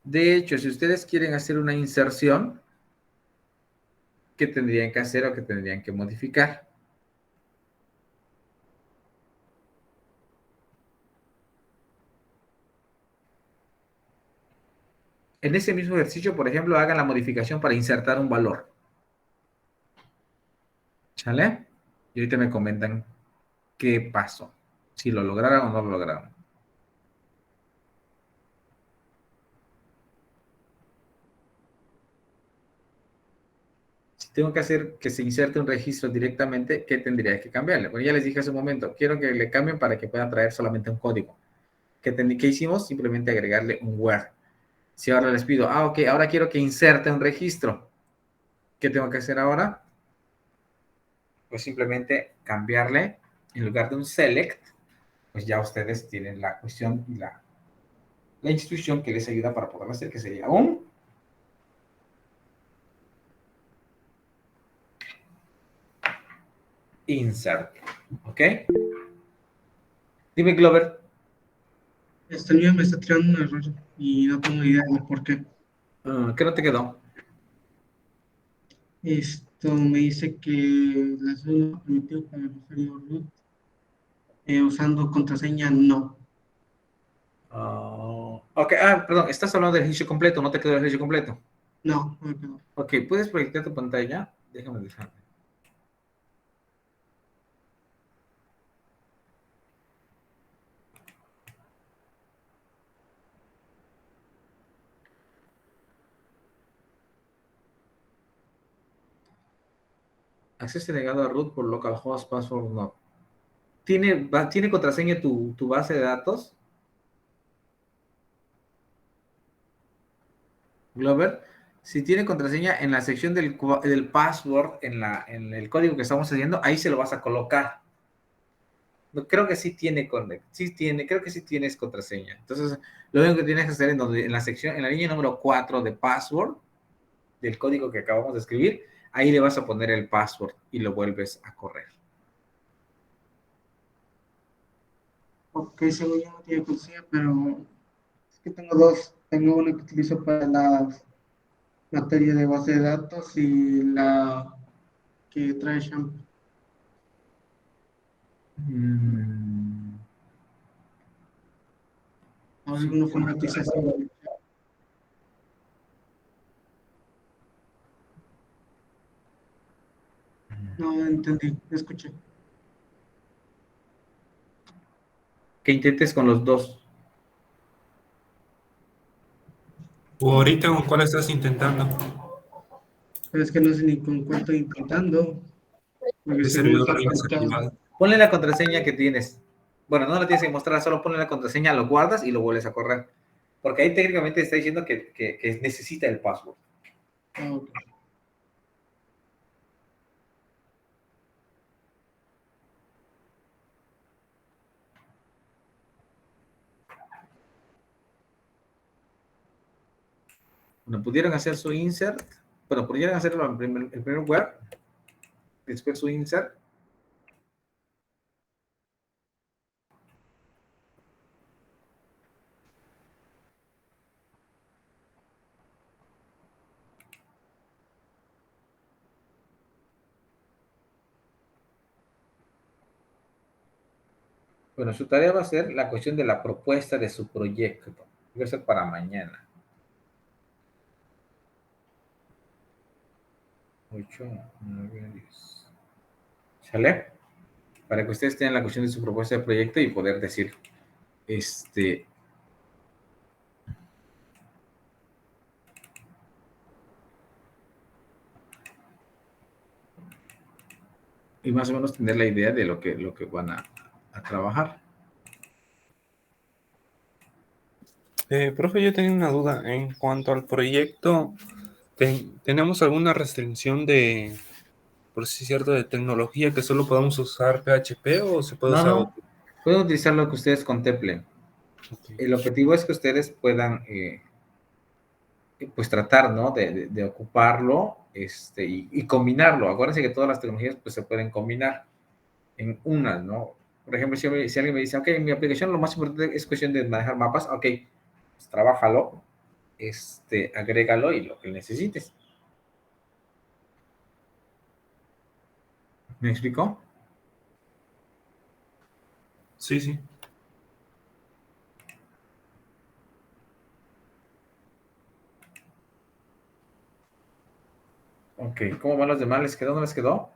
De hecho, si ustedes quieren hacer una inserción, ¿qué tendrían que hacer o qué tendrían que modificar? En ese mismo ejercicio, por ejemplo, hagan la modificación para insertar un valor. ¿Sale? Y ahorita me comentan qué pasó. Si lo lograron o no lo lograron. Si tengo que hacer que se inserte un registro directamente, ¿qué tendría que cambiarle? Bueno, ya les dije hace un momento, quiero que le cambien para que puedan traer solamente un código. ¿Qué hicimos? Simplemente agregarle un where. Si ahora les pido, ok, ahora quiero que inserte un registro. ¿Qué tengo que hacer ahora? Pues simplemente cambiarle, en lugar de un select, pues ya ustedes tienen la cuestión y la instrucción que les ayuda para poderlo hacer, que sería un insert. ¿Ok? Dime, Glover. Este niño me está tirando un error y no tengo idea de por qué. ¿Qué no te quedó? Me dice que la célula permitió para el usuario root usando contraseña no. Ok, perdón, estás hablando del ejercicio completo, no te quedó el ejercicio completo. No, no me quedó. Ok, ¿puedes proyectar tu pantalla? Déjame dejarme. Acceso negado a root por localhost password no. ¿Tiene contraseña tu base de datos, Glover? Si tiene contraseña en la sección del password, en el código que estamos haciendo, ahí se lo vas a colocar. No, creo que creo que sí tienes contraseña. Entonces, lo único que tienes que hacer en la sección, en la línea número 4 de password, del código que acabamos de escribir, ahí le vas a poner el password y lo vuelves a correr. Ok, según yo no tiene contraseña, pero es que tengo dos. Tengo una que utilizo para las materias de base de datos y la que trae shampoo. A ver, alguna formatización. No entendí, escuché. Que intentes con los dos. ¿O ahorita con cuál estás intentando? Pero es que no sé ni con cuál estoy intentando. Porque ¿Qué según servidor está tienes conectado. activado? Ponle la contraseña que tienes. Bueno, no la tienes que mostrar, solo ponle la contraseña, lo guardas y lo vuelves a correr. Porque ahí técnicamente está diciendo que necesita el password. Ah, ok. Bueno, pudieron hacer su insert. Bueno, pudieron hacerlo en primer web. Después su insert. Bueno, su tarea va a ser la cuestión de la propuesta de su proyecto. Va a ser para mañana. 8, 9, 10. ¿Sale? Para que ustedes tengan la cuestión de su propuesta de proyecto y poder decir, y más o menos tener la idea de lo que van a trabajar. Profe, yo tenía una duda. En cuanto al proyecto, ¿tenemos alguna restricción de, por si es cierto, de tecnología que solo podamos usar PHP o se puede usar No, otro? pueden utilizar lo que ustedes contemplen. Ok. El objetivo es que ustedes puedan, pues tratar, ¿no? De ocuparlo, y combinarlo. Acuérdense que todas las tecnologías, pues se pueden combinar en unas, ¿no? Por ejemplo, si alguien me dice, ok, mi aplicación lo más importante es cuestión de manejar mapas, ok, pues trabájalo, agrégalo y lo que necesites. ¿Me explicó? Sí, sí. Ok, ¿cómo van los demás? ¿Les quedó o no les quedó?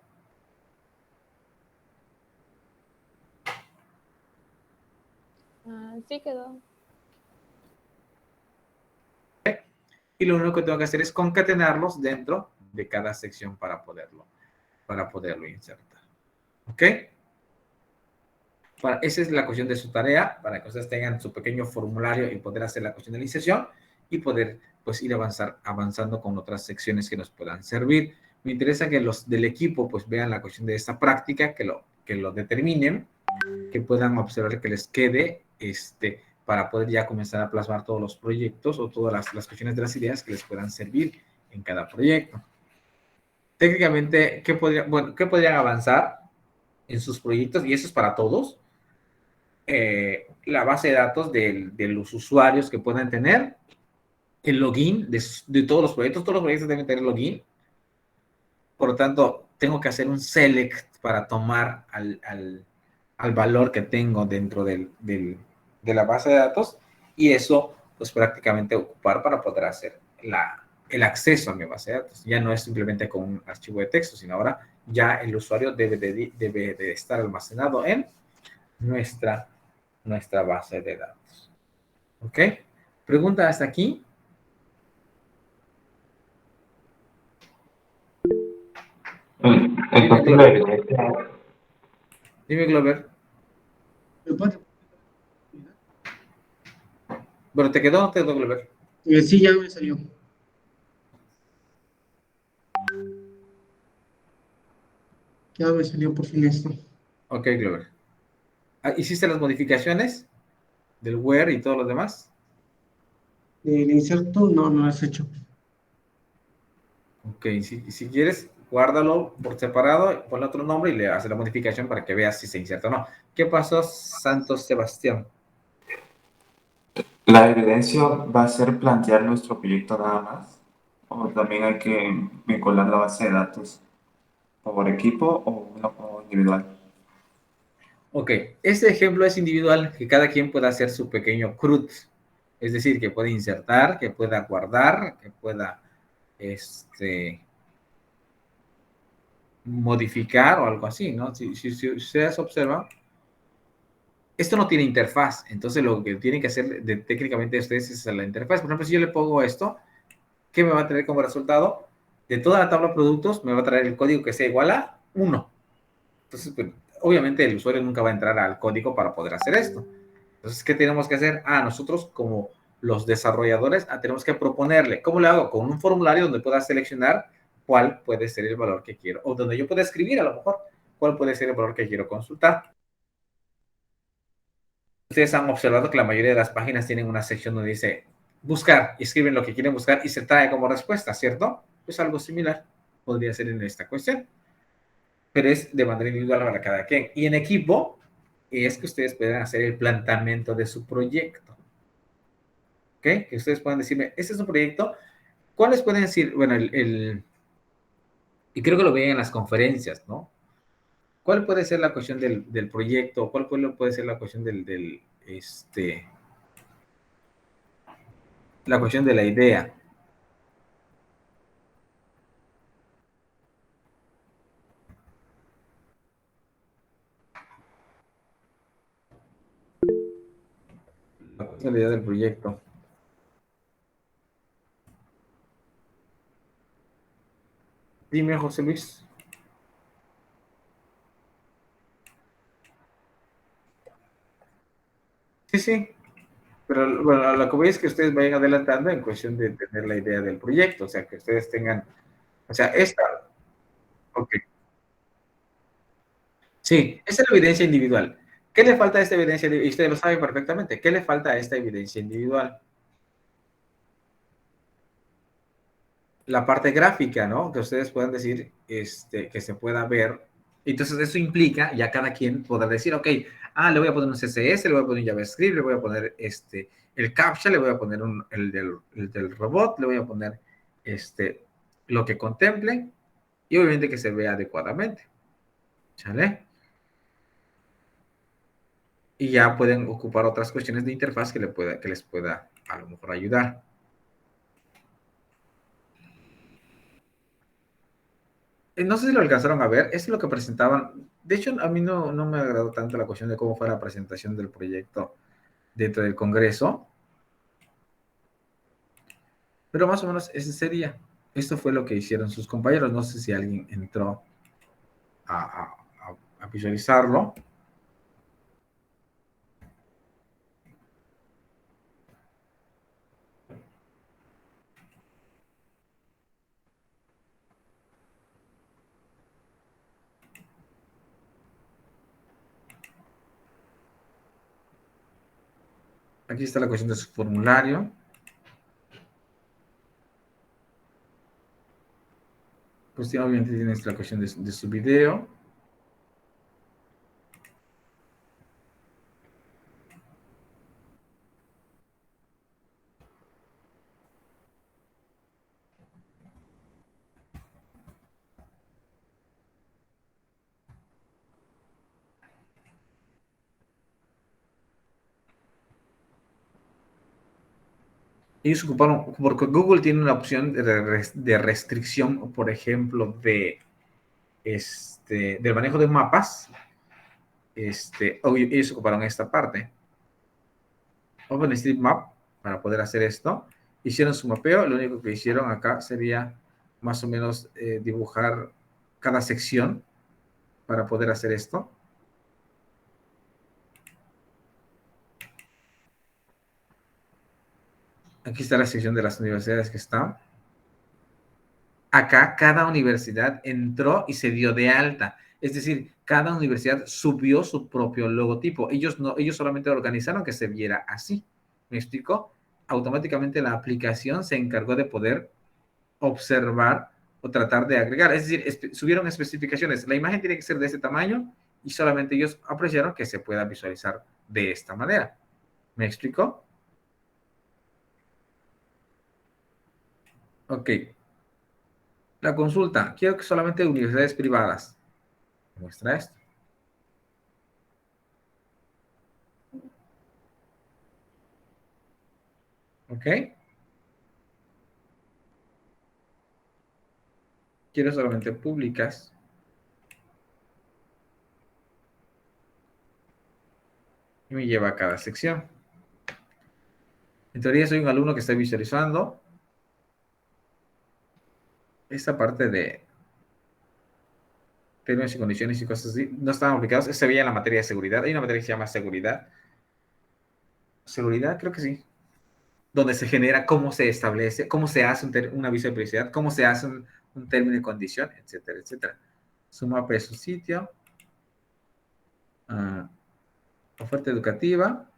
Sí quedó. Y lo único que tengo que hacer es concatenarlos dentro de cada sección para poderlo insertar. ¿Ok? Esa es la cuestión de su tarea, para que ustedes tengan su pequeño formulario y poder hacer la cuestión de la iniciación y poder pues ir avanzando con otras secciones que nos puedan servir. Me interesa que los del equipo pues vean la cuestión de esta práctica, que lo determinen, que puedan observar que les quede, para poder ya comenzar a plasmar todos los proyectos o todas las cuestiones de las ideas que les puedan servir en cada proyecto. Técnicamente, ¿qué podrían avanzar en sus proyectos? Y eso es para todos. La base de datos de los usuarios que puedan tener, el login de todos los proyectos deben tener login, Por lo tanto, tengo que hacer un select para tomar al valor que tengo dentro de la base de datos y eso, pues prácticamente ocupar para poder hacer el acceso a mi base de datos. Ya no es simplemente con un archivo de texto, sino ahora ya el usuario debe de estar almacenado en nuestra base de datos. ¿Ok? ¿Pregunta hasta aquí? Dime, Entonces la Glover. evidencia, Dime, Glover. ¿Me puede Bueno, ¿te quedó o no te quedó, Glover? Sí, ya me salió. Ya me salió por fin esto. Ok, Glover. ¿Hiciste las modificaciones del where y todo lo demás? El inserto no lo has hecho. Ok, si quieres, guárdalo por separado, ponle otro nombre y le haces la modificación para que veas si se inserta o no. ¿Qué pasó, Santos Sebastián? la evidencia va a ser plantear nuestro proyecto nada más, o también hay que vincular la base de datos por equipo o uno como individual. Ok, este ejemplo es individual, que cada quien pueda hacer su pequeño CRUD, es decir, que pueda insertar, que pueda guardar, que pueda modificar o algo así, ¿no? Si ustedes observan, esto no tiene interfaz, entonces lo que tienen que hacer técnicamente ustedes es la interfaz. Por ejemplo, si yo le pongo esto, ¿qué me va a traer como resultado? De toda la tabla de productos, me va a traer el código que sea igual a 1. Entonces, pues, obviamente el usuario nunca va a entrar al código para poder hacer esto. Entonces, ¿qué tenemos que hacer? Nosotros como los desarrolladores tenemos que proponerle. ¿Cómo le hago? Con un formulario donde pueda seleccionar cuál puede ser el valor que quiero, o donde yo pueda escribir a lo mejor cuál puede ser el valor que quiero consultar. Ustedes han observado que la mayoría de las páginas tienen una sección donde dice buscar, y escriben lo que quieren buscar y se trae como respuesta, ¿cierto? Pues algo similar podría ser en esta cuestión, pero es de manera individual para cada quien. Y en equipo es que ustedes pueden hacer el planteamiento de su proyecto. ¿Ok? Que ustedes puedan decirme, este es un proyecto. ¿Cuáles pueden decir? Bueno, y creo que lo ven en las conferencias, ¿no? ¿Cuál puede ser la cuestión del proyecto? ¿Cuál puede ser la cuestión la cuestión de la idea? La cuestión de la idea del proyecto. Dime, José Luis. Sí, sí. Pero bueno, lo que voy es que ustedes vayan adelantando en cuestión de tener la idea del proyecto, o sea, que ustedes tengan, o sea, ok, sí, esa es la evidencia individual. ¿Qué le falta a esta evidencia? Y ustedes lo saben perfectamente. ¿Qué le falta a esta evidencia individual? La parte gráfica, ¿no? Que ustedes puedan decir, que se pueda ver. Entonces, eso implica, ya cada quien podrá decir, ok, le voy a poner un CSS, le voy a poner un JavaScript, le voy a poner el captcha, le voy a poner el del robot, le voy a poner lo que contemple y obviamente que se vea adecuadamente. ¿Sale? Y ya pueden ocupar otras cuestiones de interfaz que les pueda a lo mejor ayudar. No sé si lo alcanzaron a ver, es lo que presentaban. De hecho, a mí no me agradó tanto la cuestión de cómo fue la presentación del proyecto dentro del Congreso, pero más o menos ese sería. Esto fue lo que hicieron sus compañeros. No sé si alguien entró a, a visualizarlo. Aquí está la cuestión de su formulario. Pues obviamente tienes la cuestión de su video. Ellos ocuparon, porque Google tiene una opción de restricción, por ejemplo, del manejo de mapas. Ellos ocuparon esta parte. OpenStreetMap, para poder hacer esto, hicieron su mapeo. Lo único que hicieron acá sería más o menos dibujar cada sección para poder hacer esto. Aquí está la sección de las universidades que está. Acá cada universidad entró y se dio de alta. Es decir, cada universidad subió su propio logotipo. Ellos solamente organizaron que se viera así. ¿Me explico? Automáticamente la aplicación se encargó de poder observar o tratar de agregar. Es decir, subieron especificaciones. La imagen tiene que ser de ese tamaño y solamente ellos apreciaron que se pueda visualizar de esta manera. ¿Me explico? Ok. La consulta. Quiero que solamente universidades privadas. Muestra esto. ¿Ok? Quiero solamente públicas. Y me lleva a cada sección. En teoría soy un alumno que está visualizando esta parte de términos y condiciones y cosas así. No estaban aplicados. Se veía en la materia de seguridad. Hay una materia que se llama seguridad. Seguridad, creo que sí. Donde se genera, cómo se establece, cómo se hace un aviso de privacidad, cómo se hace un término y condición, etcétera, etcétera. Suma precio sitio. Oferta educativa.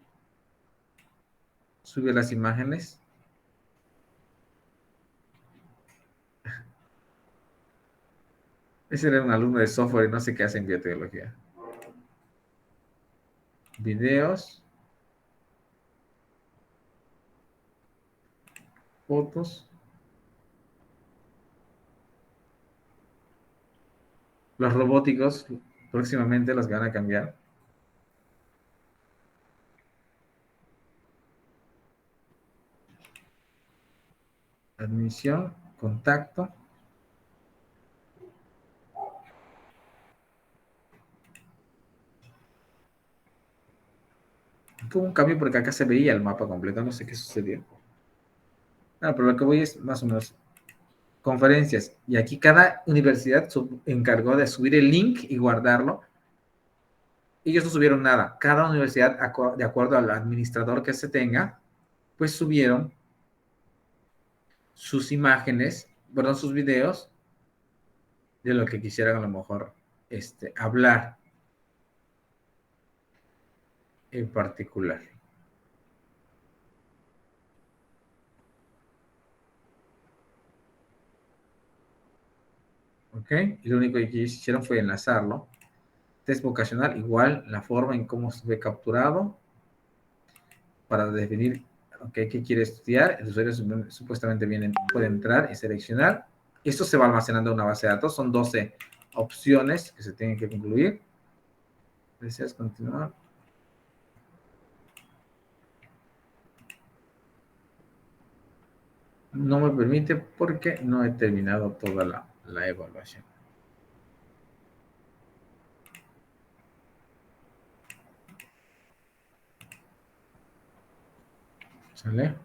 Sube las imágenes. Ese era un alumno de software y no sé qué hace en biotecnología. Videos. Fotos. Los robóticos próximamente los van a cambiar. Admisión, contacto. Tuvo un cambio porque acá se veía el mapa completo, no sé qué sucedió. Pero lo que voy es más o menos conferencias. Y aquí cada universidad encargó de subir el link y guardarlo. Ellos no subieron nada. Cada universidad, de acuerdo al administrador que se tenga, pues subieron sus imágenes, perdón, sus videos de lo que quisieran a lo mejor hablar en particular. ¿Ok? Y lo único que hicieron fue enlazarlo. Test vocacional, igual la forma en cómo se ve capturado para definir qué quiere estudiar. El usuario supuestamente puede entrar y seleccionar. Esto se va almacenando en una base de datos. Son 12 opciones que se tienen que concluir. ¿Deseas continuar? No me permite porque no he terminado toda la evaluación. ¿Sale?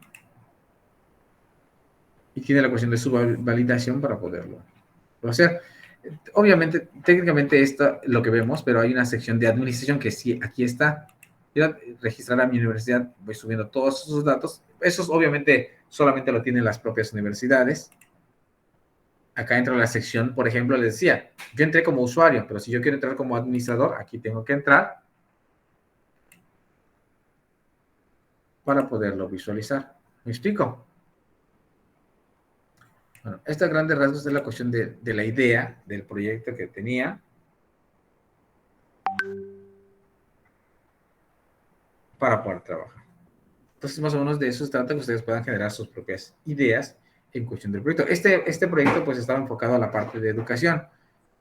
Y tiene la cuestión de su validación para poderlo hacer. Obviamente, técnicamente esto lo que vemos, pero hay una sección de administración que sí, aquí está. Yo registrar a mi universidad, voy subiendo todos esos datos. Esos obviamente solamente lo tienen las propias universidades. Acá entra la sección, por ejemplo, les decía, yo entré como usuario, pero si yo quiero entrar como administrador, aquí tengo que entrar para poderlo visualizar. ¿Me explico? Bueno, esta grandes rasgos es la cuestión de la idea del proyecto que tenía. Para poder trabajar. Entonces, más o menos de eso se trata, que ustedes puedan generar sus propias ideas en cuestión del proyecto. Este proyecto pues estaba enfocado a la parte de educación.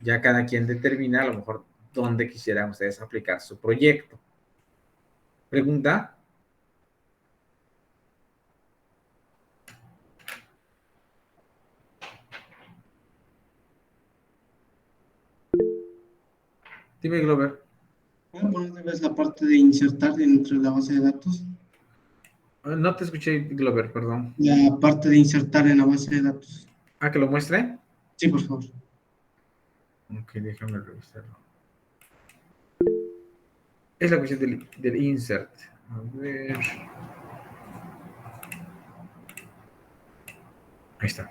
Ya cada quien determina a lo mejor dónde quisieran ustedes aplicar su proyecto. ¿Pregunta? Dime, Glover. ¿Puedes poner la parte de insertar dentro de la base de datos? No te escuché, Glover, perdón. La parte de insertar en la base de datos. ¿Que lo muestre? Sí, por favor. Ok, déjame revisarlo. Es la cuestión del insert. A ver. Ahí está.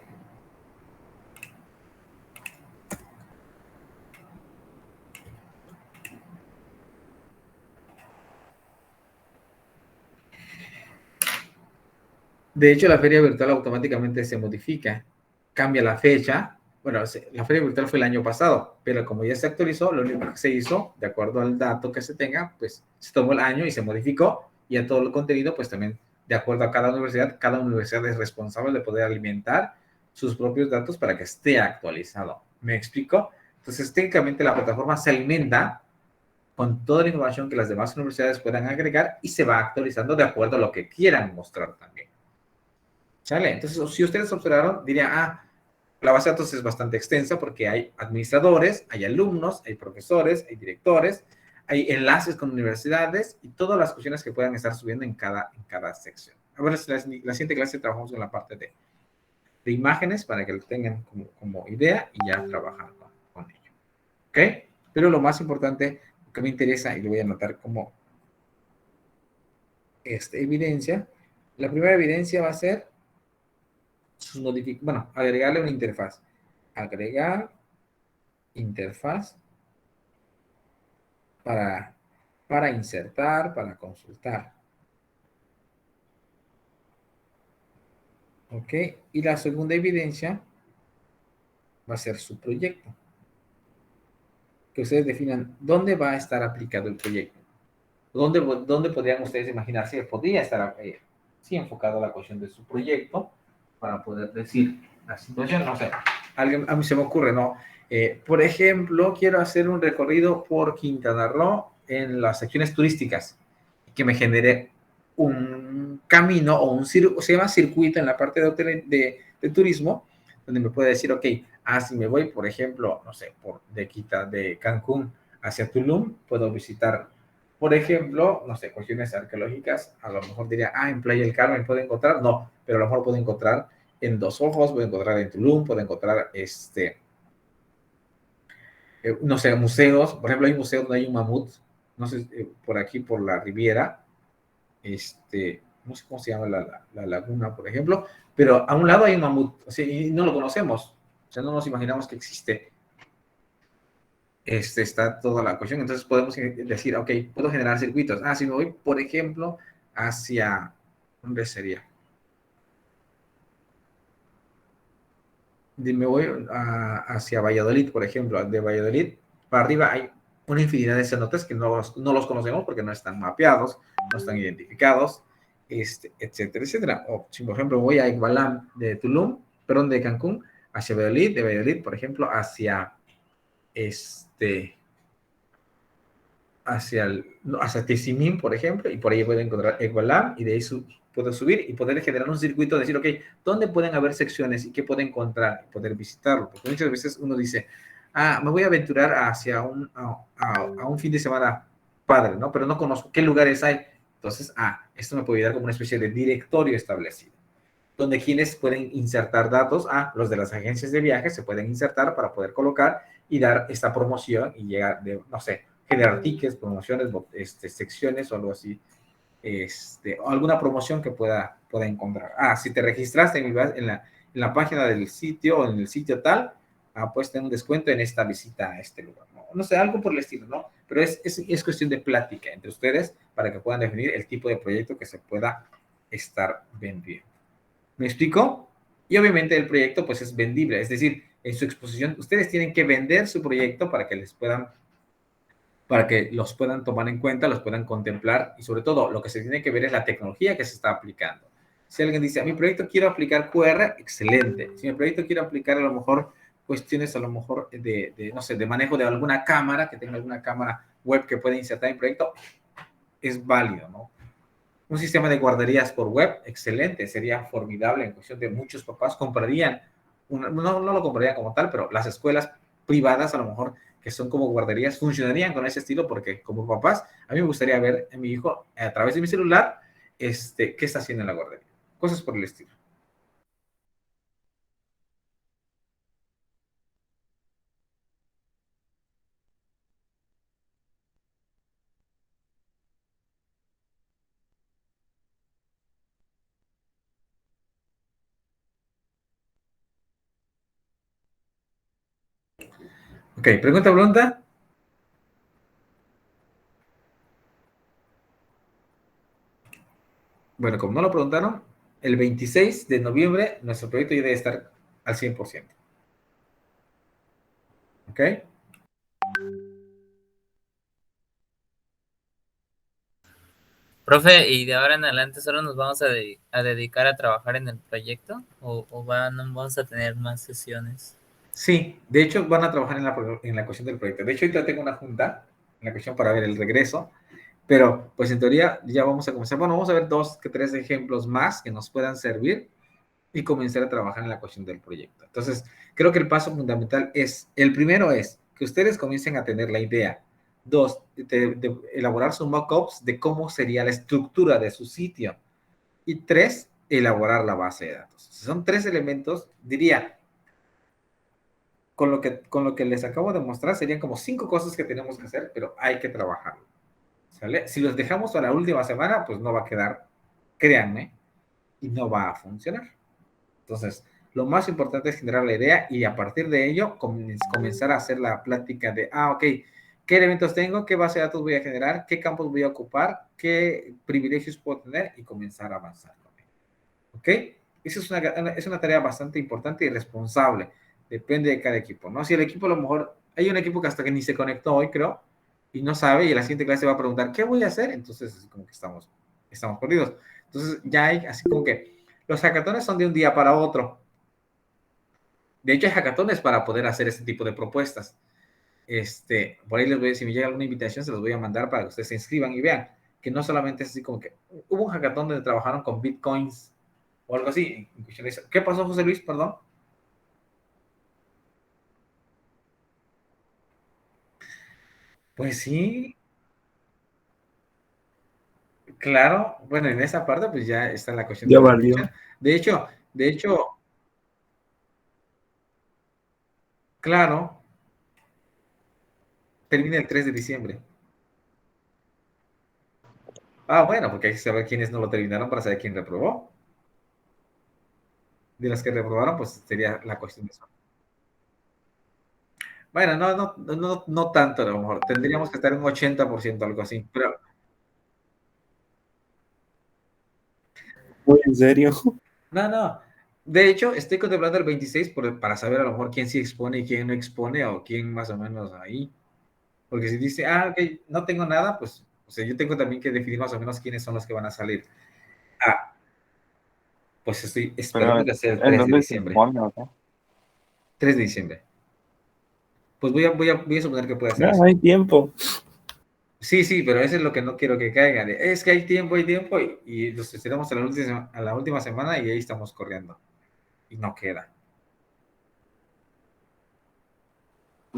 De hecho, la feria virtual automáticamente se modifica. Cambia la fecha. Bueno, la feria virtual fue el año pasado, pero como ya se actualizó, lo único que se hizo, de acuerdo al dato que se tenga, pues se tomó el año y se modificó, y a todo el contenido, pues también, de acuerdo a cada universidad es responsable de poder alimentar sus propios datos para que esté actualizado. ¿Me explico? Entonces, técnicamente la plataforma se alimenta con toda la información que las demás universidades puedan agregar y se va actualizando de acuerdo a lo que quieran mostrar también. ¿Sale? Entonces, si ustedes observaron, dirían, la base de datos es bastante extensa porque hay administradores, hay alumnos, hay profesores, hay directores, hay enlaces con universidades y todas las cuestiones que puedan estar subiendo en cada sección. Ahora, la siguiente clase trabajamos con la parte de imágenes para que lo tengan como idea y ya trabajar con ello. ¿Ok? Pero lo más importante, lo que me interesa, y lo voy a anotar como evidencia, la primera evidencia va a ser agregarle una interfaz. Agregar interfaz para insertar, para consultar. ¿Ok? Y la segunda evidencia va a ser su proyecto. Que ustedes definan dónde va a estar aplicado el proyecto. ¿Dónde podrían ustedes imaginarse que podría estar enfocado a la cuestión de su proyecto para poder decir la situación? No sé, a mí se me ocurre, ¿no? Por ejemplo, quiero hacer un recorrido por Quintana Roo en las secciones turísticas que me genere un camino o se llama circuito en la parte de turismo, donde me puede decir, ok, si me voy, por ejemplo, no sé, de Cancún hacia Tulum, puedo visitar, por ejemplo, no sé, cuestiones arqueológicas, a lo mejor diría, en Playa del Carmen puedo encontrar, no, pero a lo mejor puedo encontrar en Dos Ojos, puedo encontrar en Tulum, puedo encontrar no sé, museos, por ejemplo, hay museos donde hay un mamut, no sé, por aquí, por la Riviera, no sé cómo se llama la laguna, por ejemplo, pero a un lado hay un mamut, o sea, y no lo conocemos, o sea, no nos imaginamos que existe. Está toda la cuestión, entonces podemos decir, ok, puedo generar circuitos. Si me voy, por ejemplo, hacia, ¿dónde sería? Me voy hacia Valladolid, por ejemplo, de Valladolid para arriba hay una infinidad de cenotes que no los conocemos porque no están mapeados, no están identificados, etcétera, etcétera. O si, por ejemplo, voy a Igualam de Tulum, perdón, de Cancún, hacia Valladolid, de Valladolid, por ejemplo, hacia Tizimín, por ejemplo, y por ahí puedo encontrar Igualam, y de ahí puedo subir y poder generar un circuito, decir, ok, ¿dónde pueden haber secciones y qué puedo encontrar? Y poder visitarlo, porque muchas veces uno dice, me voy a aventurar hacia a un fin de semana padre, ¿no? Pero no conozco qué lugares hay. Entonces, esto me puede dar como una especie de directorio establecido, donde quienes pueden insertar datos, los de las agencias de viajes se pueden insertar para poder colocar y dar esta promoción y llegar, no sé, generar tickets, promociones, secciones o algo así, o alguna promoción que pueda encontrar. Si te registraste en la página del sitio o en el sitio tal, puedes tener un descuento en esta visita a este lugar, ¿no? No sé, algo por el estilo, ¿no? Pero es cuestión de plática entre ustedes para que puedan definir el tipo de proyecto que se pueda estar vendiendo. ¿Me explico? Y obviamente el proyecto pues es vendible, es decir, en su exposición ustedes tienen que vender su proyecto para que los puedan tomar en cuenta, los puedan contemplar y sobre todo lo que se tiene que ver es la tecnología que se está aplicando. Si alguien dice, a mi proyecto quiero aplicar QR, excelente. Si mi proyecto quiero aplicar a lo mejor cuestiones a lo mejor no sé, de manejo de alguna cámara, que tenga alguna cámara web que pueda insertar en proyecto, es válido, ¿no? Un sistema de guarderías por web, excelente, sería formidable en cuestión de muchos papás comprarían, no lo comprarían como tal, pero las escuelas privadas a lo mejor que son como guarderías, funcionarían con ese estilo porque como papás, a mí me gustaría ver a mi hijo a través de mi celular qué está haciendo en la guardería. Cosas por el estilo. Ok, pregunta. Bueno, como no lo preguntaron, el 26 de noviembre nuestro proyecto ya debe estar al 100%. ¿Ok? Profe, ¿y de ahora en adelante solo nos vamos a dedicar a trabajar en el proyecto? ¿O vamos a tener más sesiones? Sí, de hecho van a trabajar en la cuestión del proyecto. De hecho, ahorita tengo una junta en la cuestión para ver el regreso, pero pues en teoría ya vamos a comenzar. Bueno, vamos a ver 2 que 3 ejemplos más que nos puedan servir y comenzar a trabajar en la cuestión del proyecto. Entonces, creo que el paso fundamental el primero es que ustedes comiencen a tener la idea. 2, de elaborar sus mock-ups de cómo sería la estructura de su sitio. Y 3, elaborar la base de datos. Son 3 elementos, diría, con lo que les acabo de mostrar, serían como 5 cosas que tenemos que hacer, pero hay que trabajarlo. ¿Sale? Si los dejamos para la última semana, pues no va a quedar, créanme, y no va a funcionar. Entonces, lo más importante es generar la idea y a partir de ello comenzar a hacer la plática de, ok, ¿qué elementos tengo? ¿Qué base de datos voy a generar? ¿Qué campos voy a ocupar? ¿Qué privilegios puedo tener? Y comenzar a avanzar con ello. ¿Ok? Esa es una tarea bastante importante y responsable. Depende de cada equipo, ¿no? Si el equipo a lo mejor, hay un equipo que hasta que ni se conectó hoy, creo, y no sabe, y en la siguiente clase va a preguntar, ¿qué voy a hacer? Entonces, así como que estamos perdidos. Entonces, ya hay así como que los hackatones son de un día para otro. De hecho, hay hackatones para poder hacer este tipo de propuestas. Por ahí si me llega alguna invitación, se los voy a mandar para que ustedes se inscriban y vean que no solamente es así como que hubo un hackatón donde trabajaron con bitcoins o algo así. ¿Qué pasó, José Luis? Perdón. Pues sí, claro. Bueno, en esa parte pues ya está la cuestión de Ya la valió. blockchain. De hecho, claro, termina el 3 de diciembre. Bueno, porque hay que saber quiénes no lo terminaron para saber quién reprobó. De las que reprobaron, pues sería la cuestión de eso. Bueno, no tanto a lo mejor. Tendríamos que estar en un 80%, algo así. Pero, Muy en serio. no. De hecho, estoy contemplando el 26 para saber a lo mejor quién sí expone y quién no expone o quién más o menos ahí. Porque si dice, ok, no tengo nada, pues, o sea, yo tengo también que definir más o menos quiénes son los que van a salir. Pues estoy esperando Pero, que sea el ¿en 3 de dónde se diciembre. pone, o qué? 3 de diciembre. Pues voy a suponer que puede hacer Ya eso. hay tiempo. Sí, pero eso es lo que no quiero que caigan. Es que hay tiempo y los estiramos a la última semana y ahí estamos corriendo. Y no queda.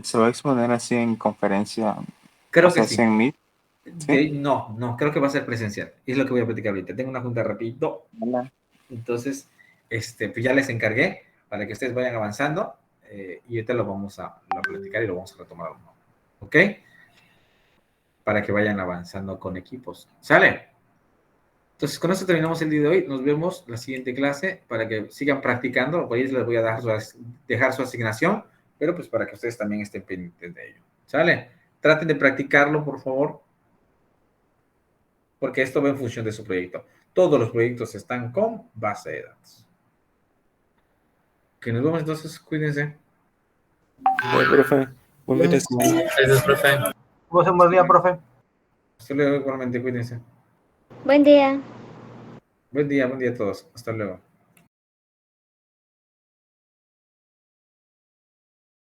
¿Se va a exponer así en conferencia? O Creo que sea, así sí. en Meet, ¿sí? No, creo que va a ser presencial. Es lo que voy a platicar ahorita. Tengo una junta rapidito. Hola. Entonces, pues ya les encargué para que ustedes vayan avanzando y ahorita lo vamos a platicar y lo vamos a retomar. ¿Ok? Para que vayan avanzando con equipos. ¿Sale? Entonces, con esto terminamos el día de hoy. Nos vemos la siguiente clase para que sigan practicando. Por ahí les voy a dejar su asignación, pero pues para que ustedes también estén pendientes de ello. ¿Sale? Traten de practicarlo, por favor, porque esto va en función de su proyecto. Todos los proyectos están con base de datos. Que nos vemos entonces. Cuídense. Profe, buen fin de semana. Gracias, profe. Un buen día, profe. Hasta luego, igualmente. Cuídense. Buen día. Buen día a todos. Hasta luego.